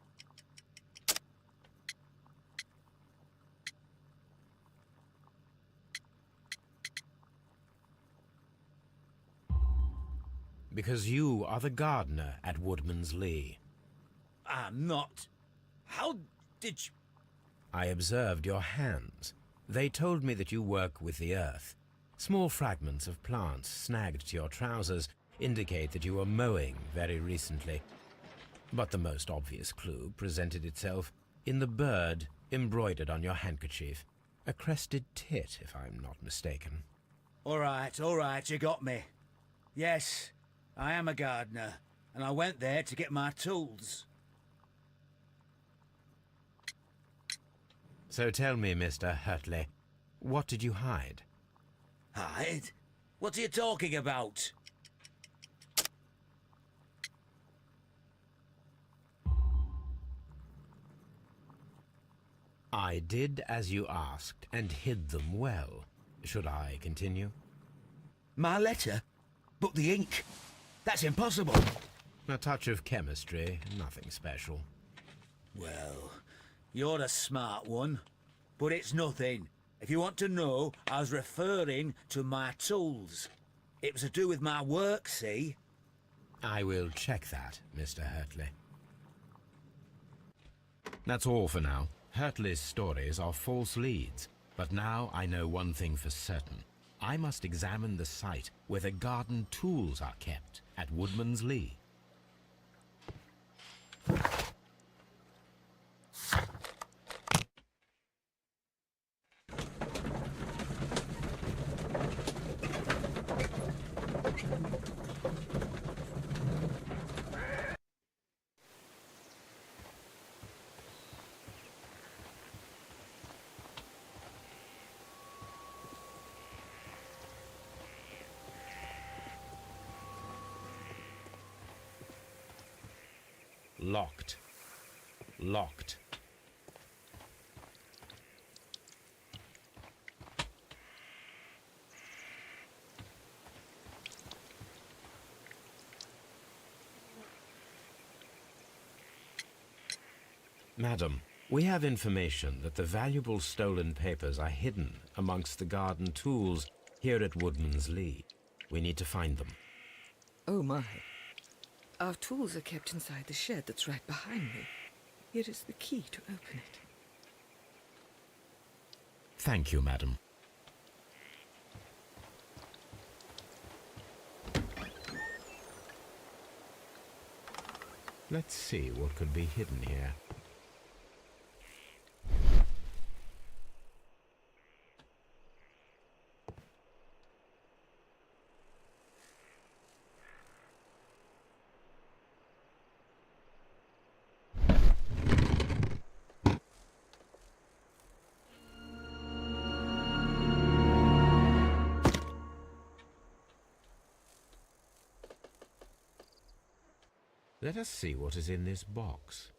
Because you are the gardener at Woodman's Lee. I'm not. How did you... I observed your hands. They told me that you work with the earth. Small fragments of plants snagged to your trousers indicate that you were mowing very recently. But the most obvious clue presented itself in the bird embroidered on your handkerchief. A crested tit, if I'm not mistaken. All right, you got me. Yes, I am a gardener, and I went there to get my tools. So tell me, Mr. Hurtley, what did you hide? Hide? What are you talking about? I did as you asked and hid them well. Should I continue? My letter? But the ink? That's impossible. A touch of chemistry, nothing special. Well, you're a smart one. But it's nothing. If you want to know, I was referring to my tools. It was to do with my work, see? I will check that, Mr. Hurtley. That's all for now. Hurtley's stories are false leads, but now I know one thing for certain. I must examine the site where the garden tools are kept at Woodman's Lee. Locked. Locked. Madam, we have information that the valuable stolen papers are hidden amongst the garden tools here at Woodman's Lee. We need to find them. Oh my. Our tools are kept inside the shed that's right behind me. Here is the key to open it. Thank you, madam. Let's see what could be hidden here. Let us see what is in this box.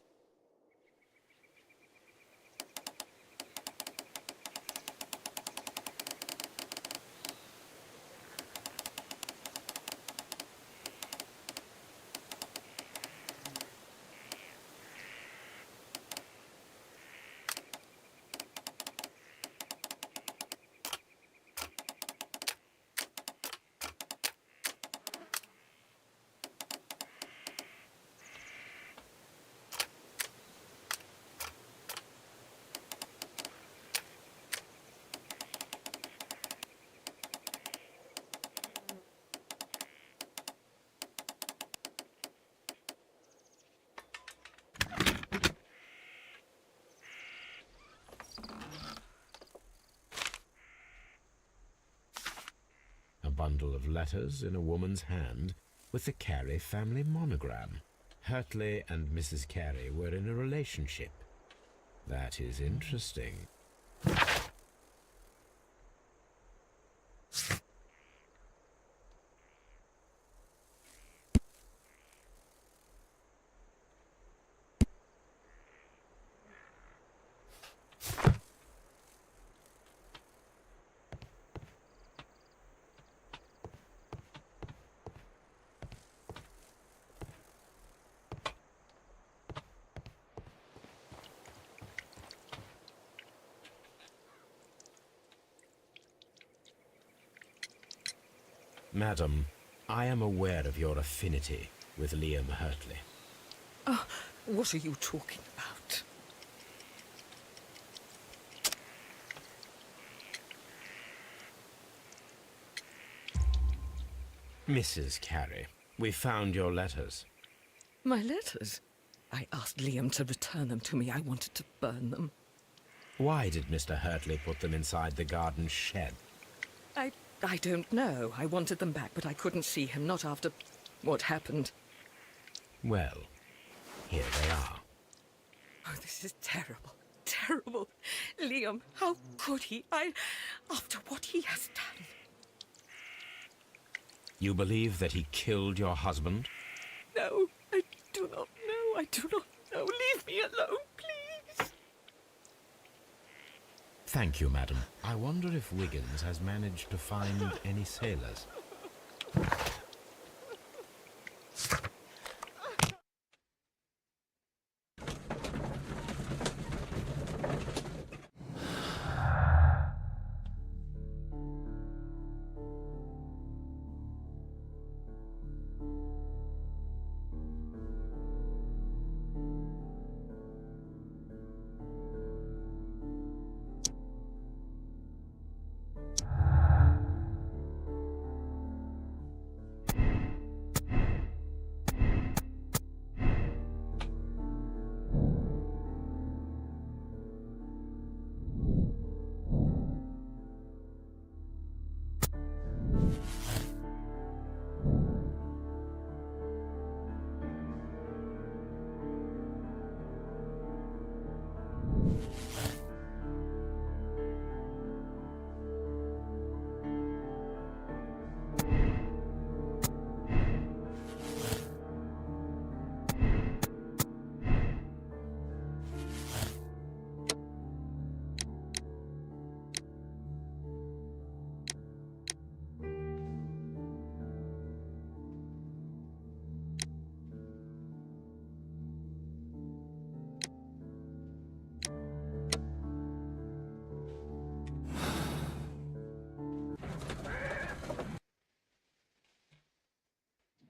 A bundle of letters in a woman's hand with the Carey family monogram. Hurtley and Mrs. Carey were in a relationship. That is interesting. Madam, I am aware of your affinity with Liam Hurtley. Oh, what are you talking about? Mrs. Carey, we found your letters. My letters? I asked Liam to return them to me. I wanted to burn them. Why did Mr. Hurtley put them inside the garden shed? I don't know. I wanted them back, but I couldn't see him, not after what happened. Well, here they are. Oh, this is terrible. Terrible. Liam, how could he? After what he has done. You believe that he killed your husband? No, I do not know. I do not know. Leave me alone, please. Thank you, madam. I wonder if Wiggins has managed to find any sailors.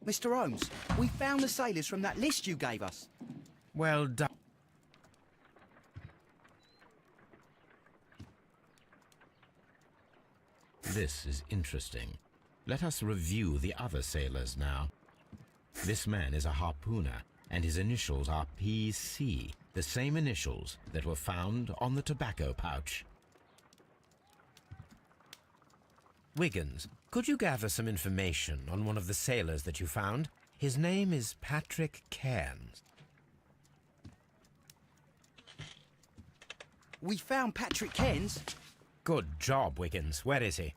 Mr. Holmes, we found the sailors from that list you gave us. Well done. This is interesting. Let us review the other sailors now. This man is a harpooner, and his initials are PC, the same initials that were found on the tobacco pouch. Wiggins, could you gather some information on one of the sailors that you found? His name is Patrick Cairns. We found Patrick Cairns. Good job, Wiggins. Where is he?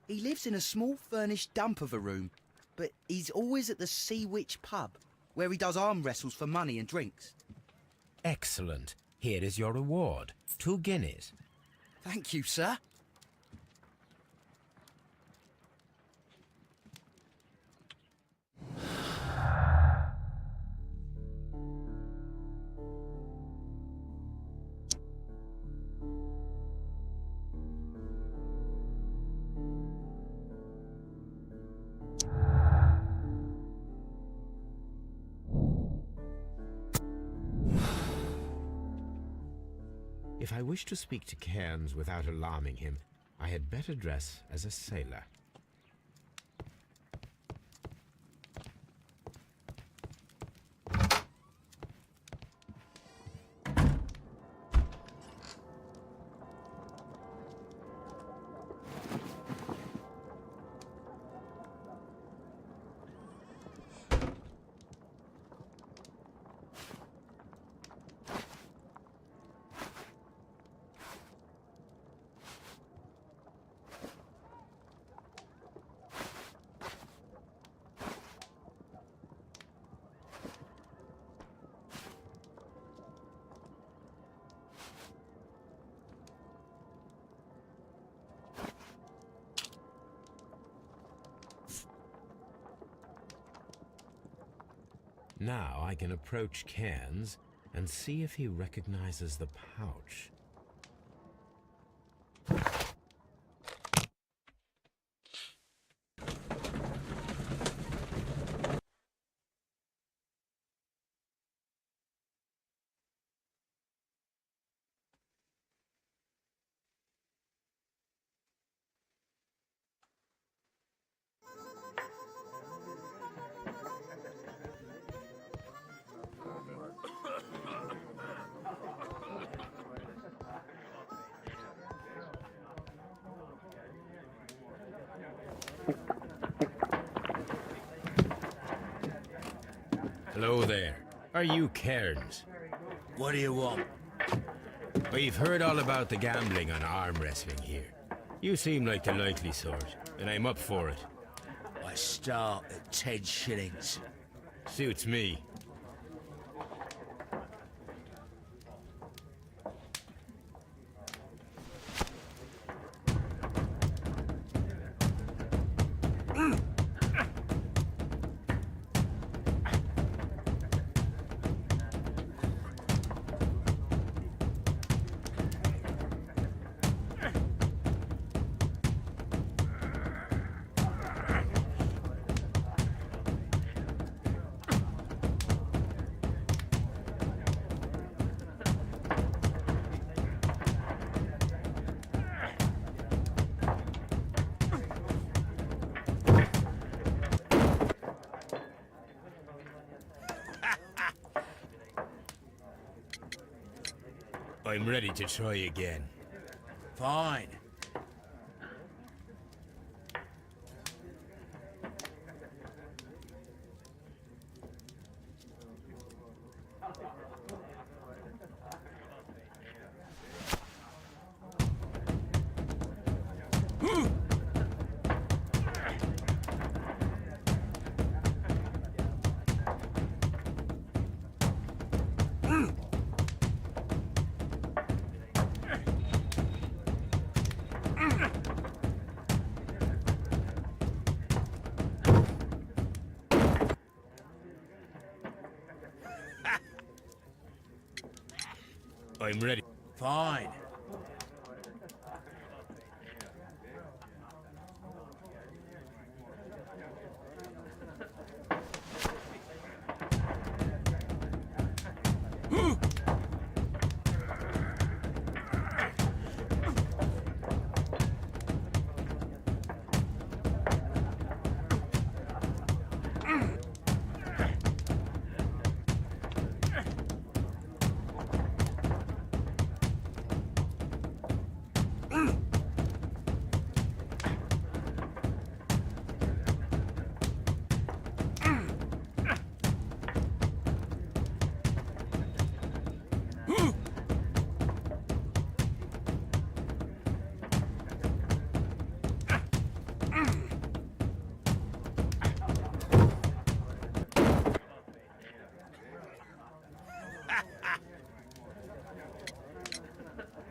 He lives in a small furnished dump of a room, but he's always at the Sea Witch pub, where he does arm wrestles for money and drinks. Excellent. Here is your reward. 2 guineas. Thank you, sir. If I wish to speak to Cairns without alarming him, I had better dress as a sailor. Now I can approach Cairns and see if he recognizes the pouch. Hello there. Are you Cairns? What do you want? We've heard all about the gambling and arm wrestling here. You seem like the likely sort, and I'm up for it. I start at 10 shillings. Suits me. I'm ready to try again. Fine. I'm ready. Fine.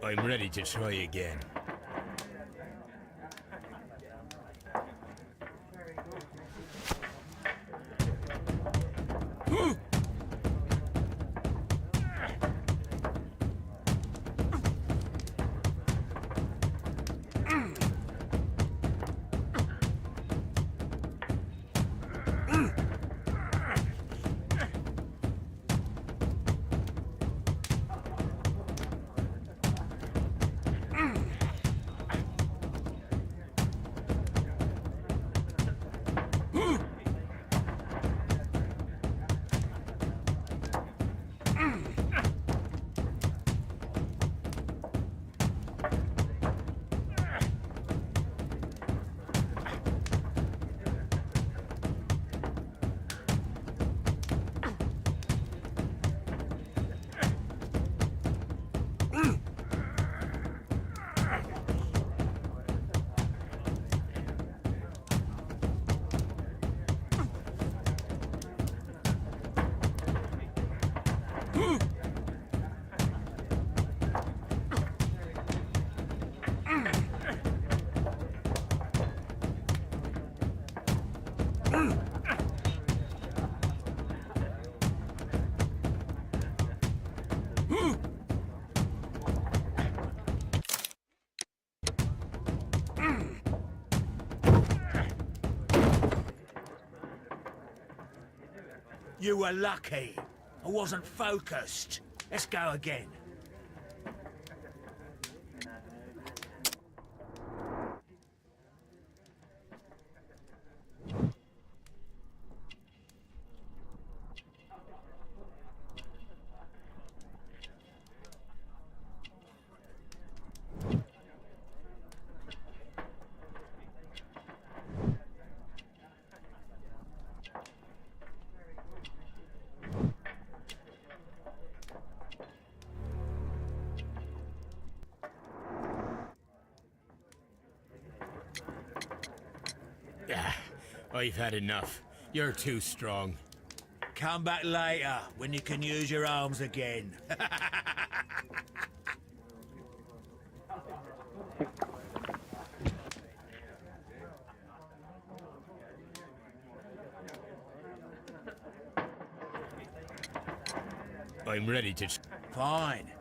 I'm ready to try again. You were lucky. I wasn't focused. Let's go again. I've had enough. You're too strong. Come back later, when you can use your arms again. I'm ready to... Fine.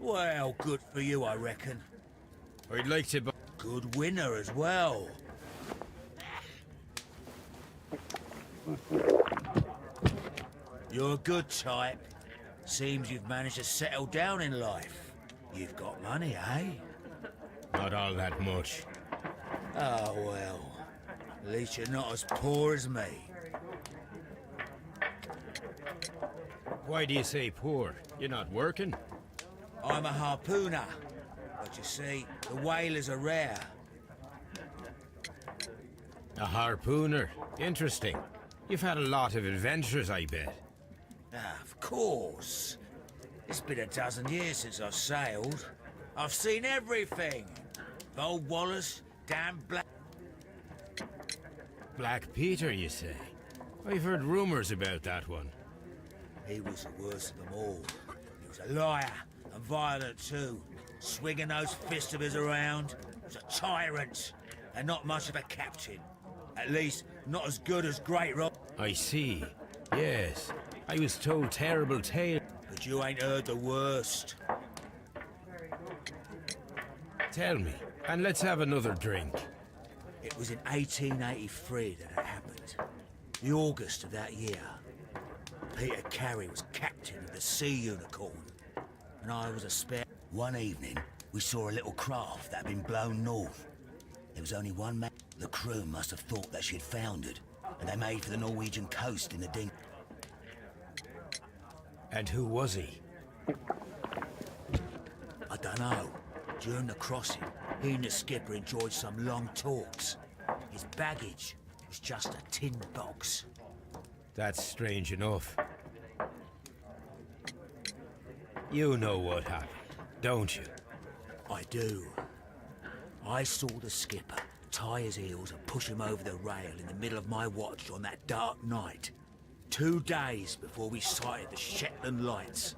Well, good for you, I reckon. I'd like to... Good winner as well. You're a good type. Seems you've managed to settle down in life. You've got money, eh? Not all that much. Oh, well. At least you're not as poor as me. Why do you say poor? You're not working? I'm a harpooner. But you see, the whalers are rare. A harpooner? Interesting. You've had a lot of adventures, I bet. Ah, of course. It's been a dozen years since I've sailed. I've seen everything. Old Wallace, damn Black... Black Peter, you say? I've heard rumors about that one. He was the worst of them all. He was a liar, and violent too. Swinging those fists of his around. He was a tyrant, and not much of a captain. At least, not as good as Great Rob. I see. Yes. I was told terrible tales. But you ain't heard the worst. Tell me, and let's have another drink. It was in 1883 that it happened. The August of that year. Peter Carey was captain of the Sea Unicorn, and I was a spare. One evening, we saw a little craft that had been blown north. There was only one man. The crew must have thought that she had foundered, and they made for the Norwegian coast in the dinghy. And who was he? I don't know. During the crossing, he and the skipper enjoyed some long talks. His baggage was just a tin box. That's strange enough. You know what happened, don't you? I do. I saw the skipper tie his heels and push him over the rail in the middle of my watch on that dark night. 2 days before we sighted the Shetland Lights.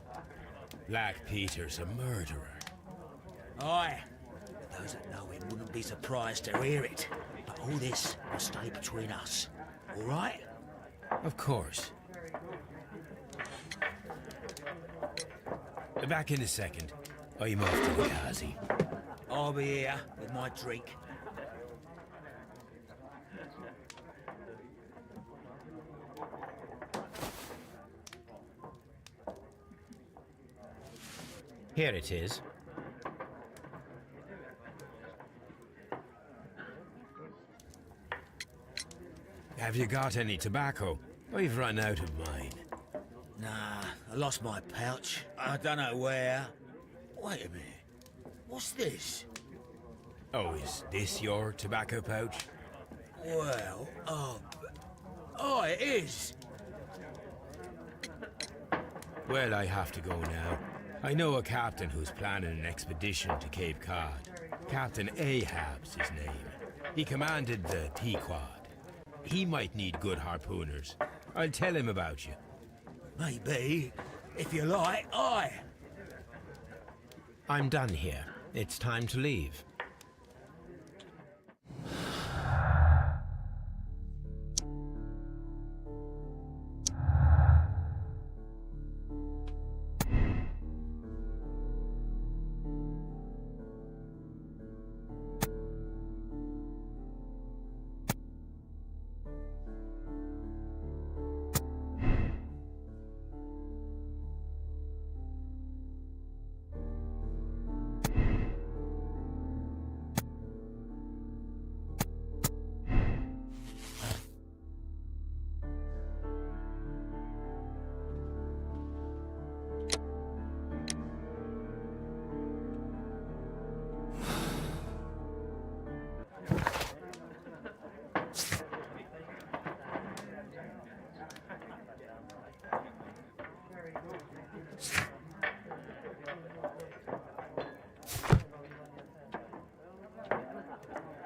Black Peter's a murderer. Aye. Those that know him wouldn't be surprised to hear it. But all this will stay between us. All right? Of course. Back in a second. I'm off to the Kazi. I'll be here with my drink. Here it is. Have you got any tobacco? I've run out of mine. Nah, I lost my pouch. I don't know where. Wait a minute. What's this? Oh, is this your tobacco pouch? Well, oh, it is. Well, I have to go now. I know a captain who's planning an expedition to Cape Cod. Captain Ahab's his name. He commanded the Pequod. He might need good harpooners. I'll tell him about you. Maybe. If you like, aye. I'm done here. It's time to leave.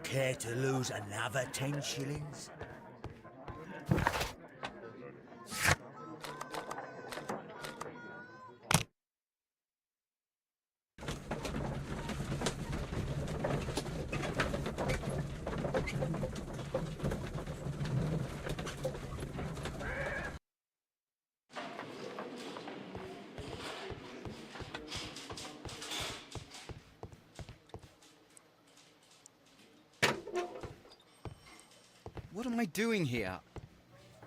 Care to lose another 10 shillings? What am I doing here?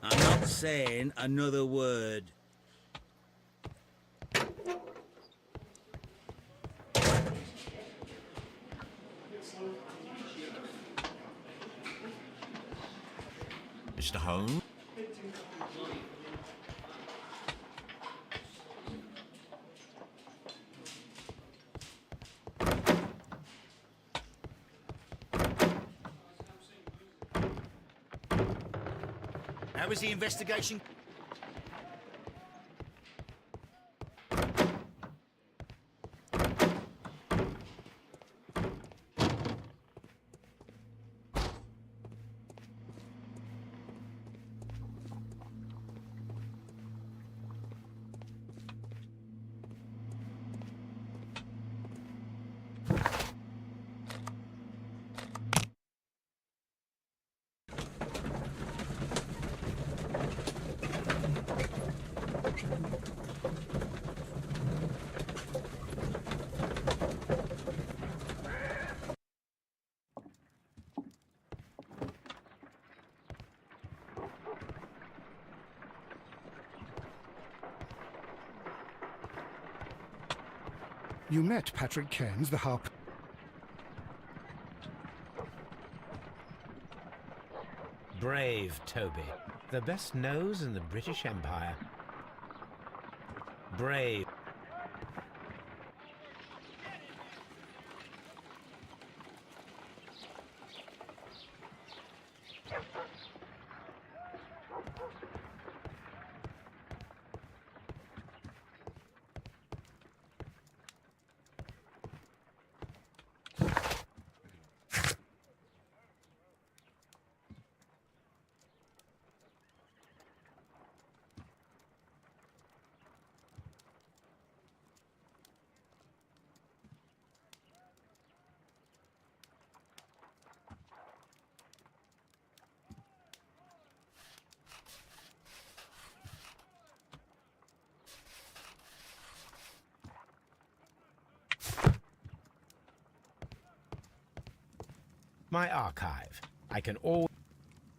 I'm not saying another word. Mr. Holmes? How was the investigation? You met Patrick Cairns, the harp. Brave Toby. The best nose in the British Empire. Brave. My archive. I can all...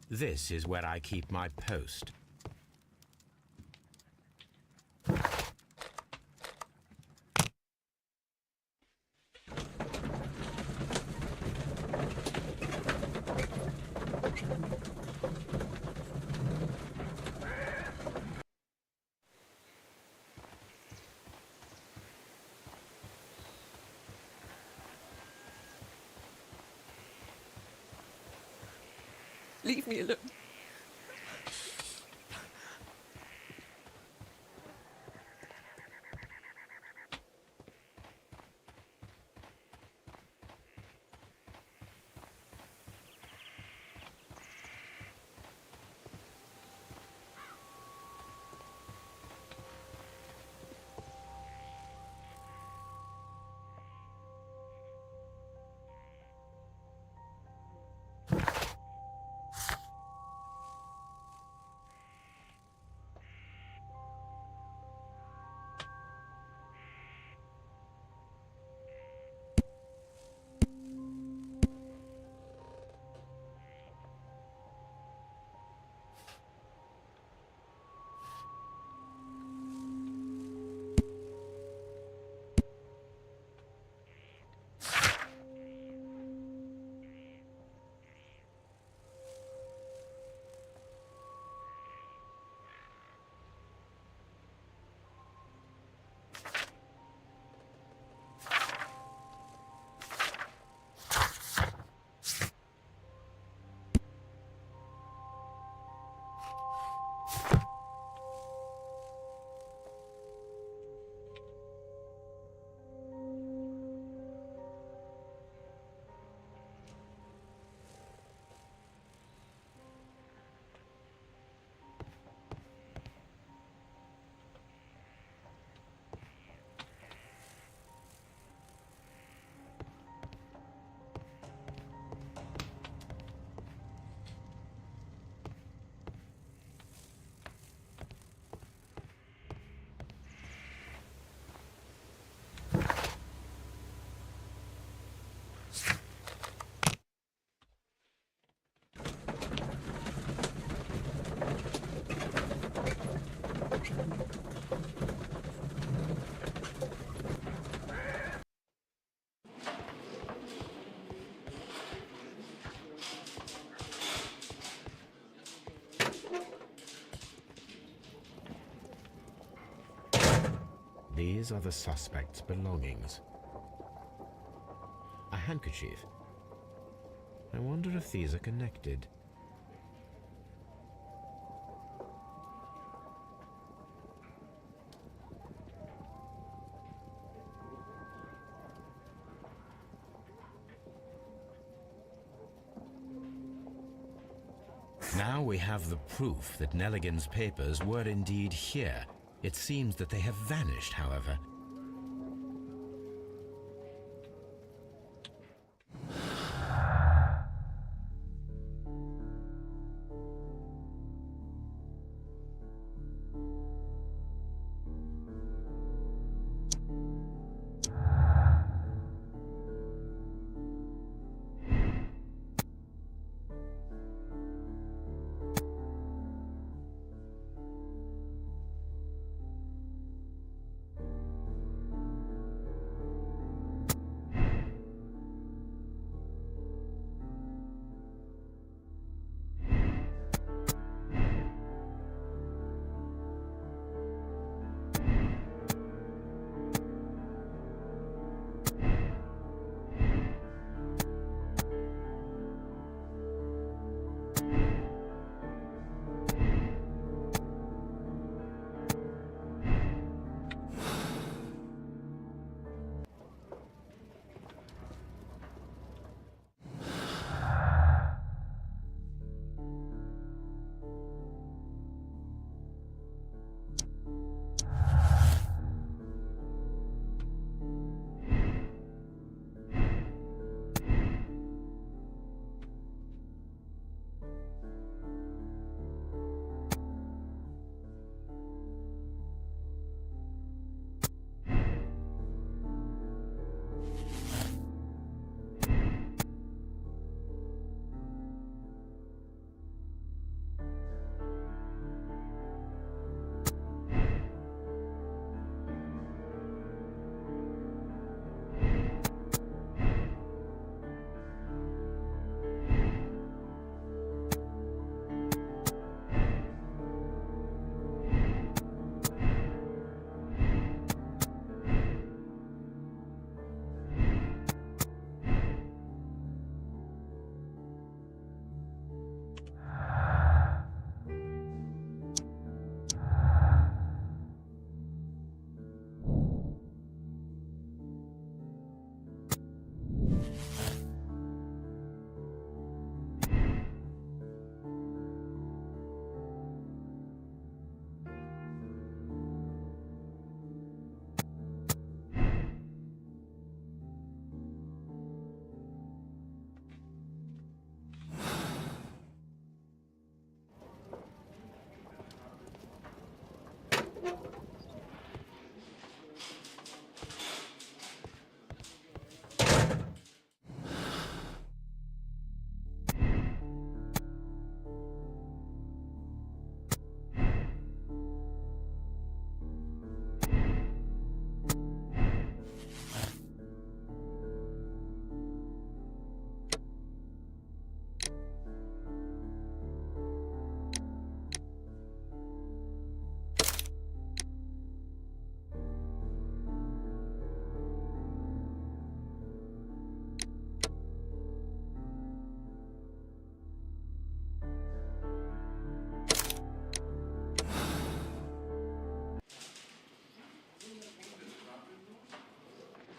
This is where I keep my post. Leave me alone. These are the suspect's belongings. A handkerchief. I wonder if these are connected. Now we have the proof that Nelligan's papers were indeed here. It seems that they have vanished, however.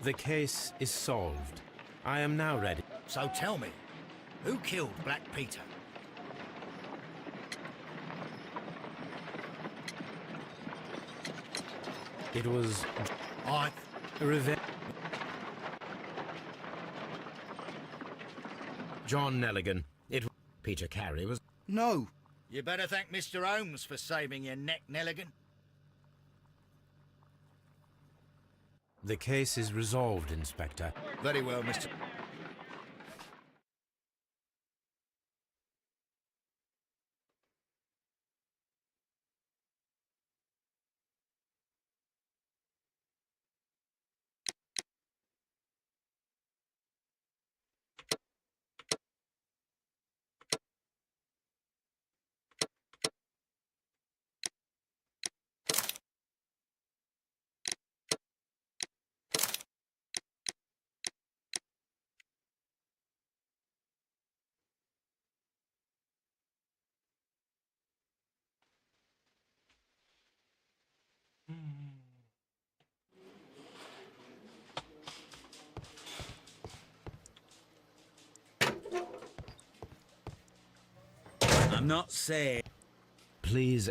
The case is solved. I am now ready. So tell me, who killed Black Peter? It was I... a revenge. John Nelligan. Peter Carey was... No! You better thank Mr. Holmes for saving your neck, Nelligan. The case is resolved, Inspector. Very well, Mr. I'm not saying... Please...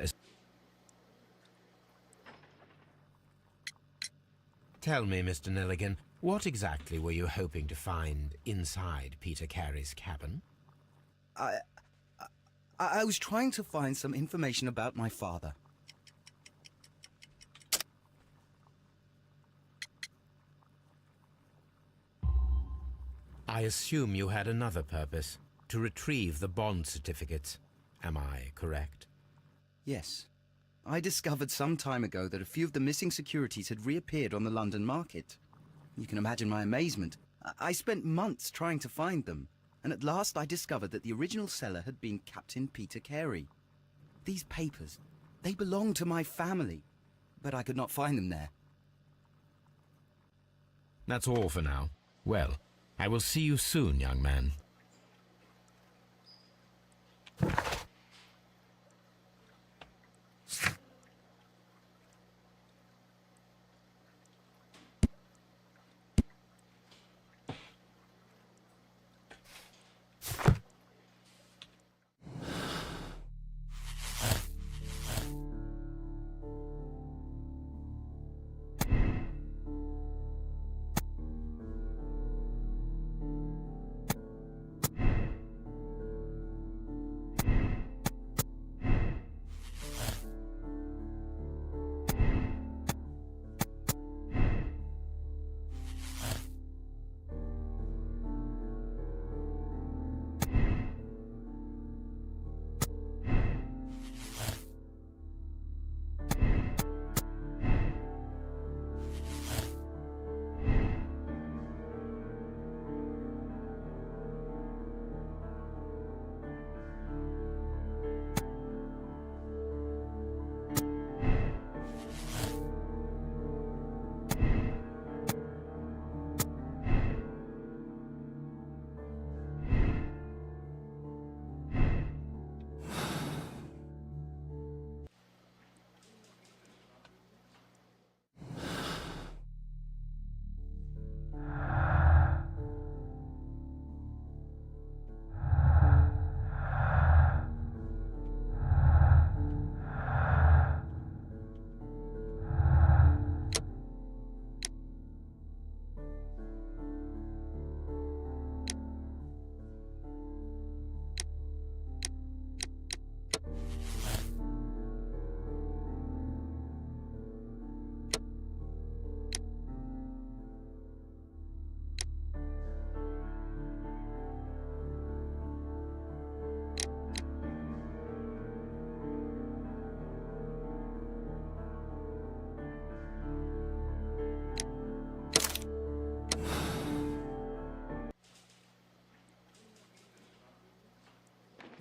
Tell me, Mr. Nelligan, what exactly were you hoping to find inside Peter Carey's cabin? I was trying to find some information about my father. I assume you had another purpose, to retrieve the bond certificates. Am I correct? Yes. I discovered some time ago that a few of the missing securities had reappeared on the London market. You can imagine my amazement. I spent months trying to find them, and at last I discovered that the original seller had been Captain Peter Carey. These papers, they belonged to my family, but I could not find them there. That's all for now. Well, I will see you soon, young man.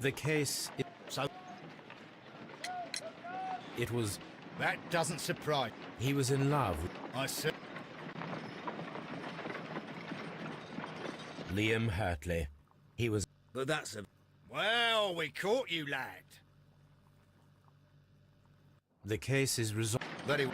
The case... So... It was... That doesn't surprise... He was in love. I said... Liam Hurtley. He was... But that's a... Well, we caught you, lad. The case is resolved. Very...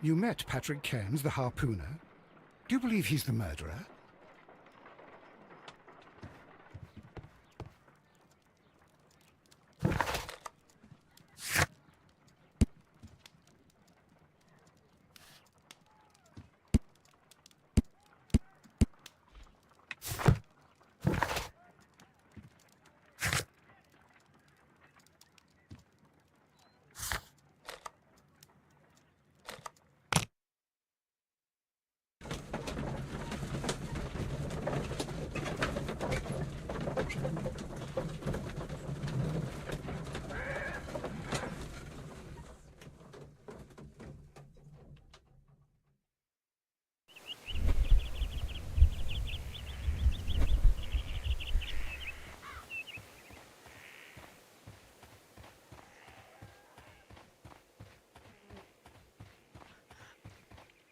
You met Patrick Cairns, the harpooner. Do you believe he's the murderer?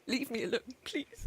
Leave me alone, please.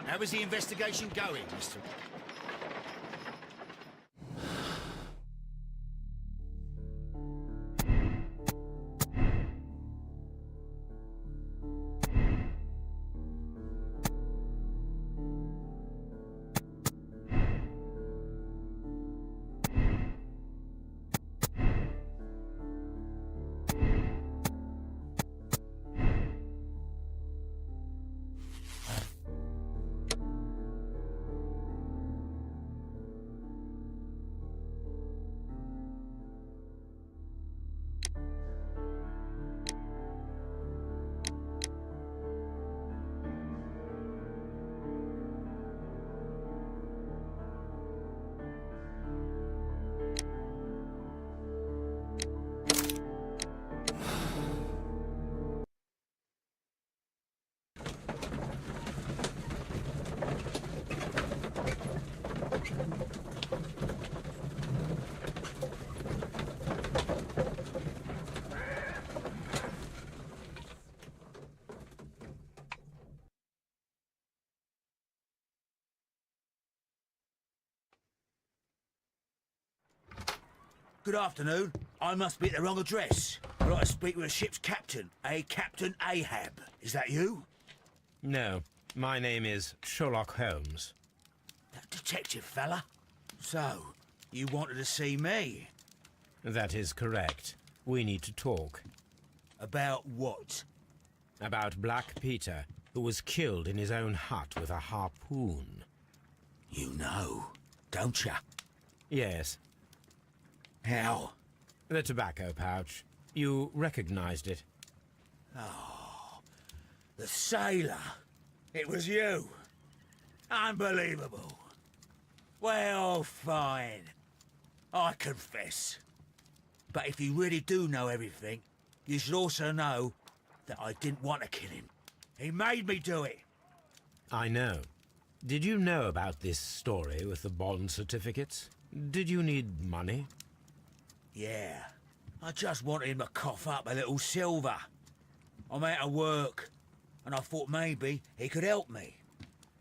How is the investigation going, Mr. Good afternoon. I must be at the wrong address. I'd like to speak with a ship's captain, a Captain Ahab. Is that you? No, my name is Sherlock Holmes. That detective fella? So, you wanted to see me? That is correct. We need to talk. About what? About Black Peter, who was killed in his own hut with a harpoon. You know, don't you? Yes, How? the tobacco pouch. You recognized it. The sailor. It was you. Unbelievable. Well, fine. I confess. But if you really do know everything, you should also know that I didn't want to kill him. He made me do it. I know. Did you know about this story with the bond certificates? Did you need money? Yeah. I just wanted him to cough up a little silver. I'm out of work, and I thought maybe he could help me.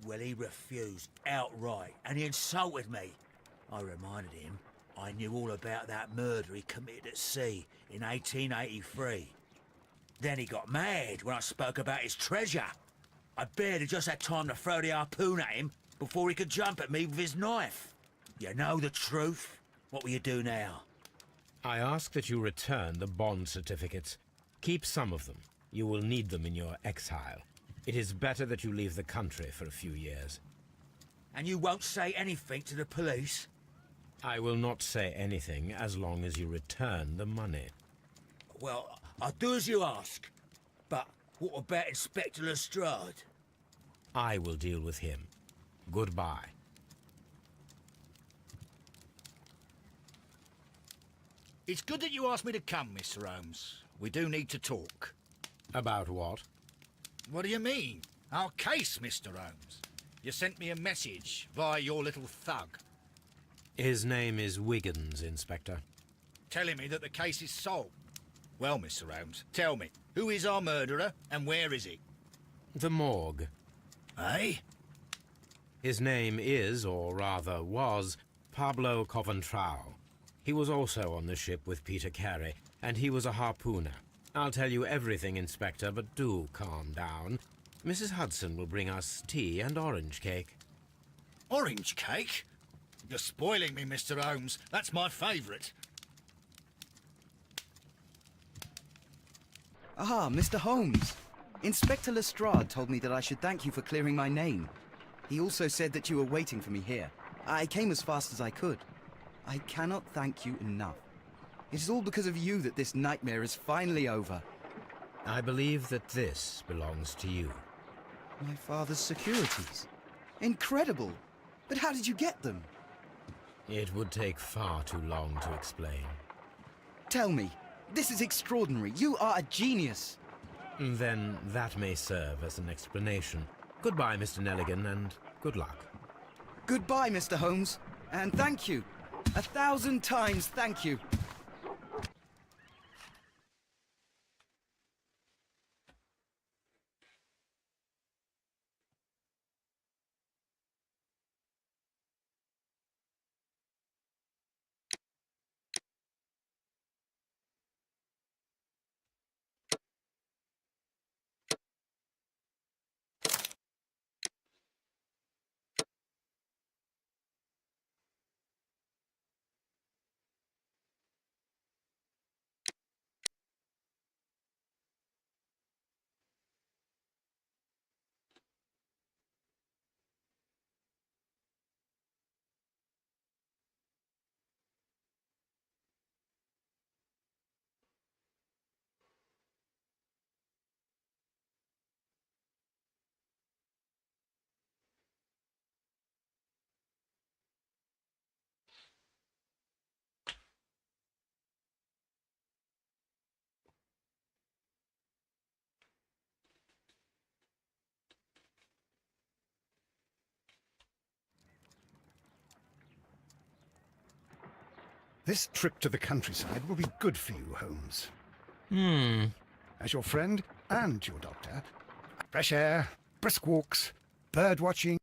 Well, he refused outright, and he insulted me. I reminded him I knew all about that murder he committed at sea in 1883. Then he got mad when I spoke about his treasure. I barely just had time to throw the harpoon at him before he could jump at me with his knife. You know the truth. What will you do now? I ask that you return the bond certificates. Keep some of them. You will need them in your exile. It is better that you leave the country for a few years. And you won't say anything to the police? I will not say anything as long as you return the money. Well, I'll do as you ask. But what about Inspector Lestrade? I will deal with him. Goodbye. It's good that you asked me to come, Mr. Holmes. We do need to talk. About what? What do you mean? Our case, Mr. Holmes. You sent me a message via your little thug, His name is Wiggins, Inspector. telling me that the case is solved. Well, Mr. Holmes, tell me, who is our murderer and where is he? The morgue. Eh? His name is, or rather was, Pablo Coventrao. He was also on the ship with Peter Carey, and he was a harpooner. I'll tell you everything, Inspector, but do calm down. Mrs. Hudson will bring us tea and orange cake. Orange cake? You're spoiling me, Mr. Holmes. That's my favourite. Ah, Mr. Holmes. Inspector Lestrade told me that I should thank you for clearing my name. He also said that you were waiting for me here. I came as fast as I could. I cannot thank you enough. It is all because of you that this nightmare is finally over. I believe that this belongs to you. My father's securities. Incredible! But how did you get them? It would take far too long to explain. Tell me. This is extraordinary. You are a genius. Then that may serve as an explanation. Goodbye, Mr. Nelligan, and good luck. Goodbye, Mr. Holmes. And thank you. 1,000 times thank you. This trip to the countryside will be good for you, Holmes. As your friend and your doctor, fresh air, brisk walks, bird watching,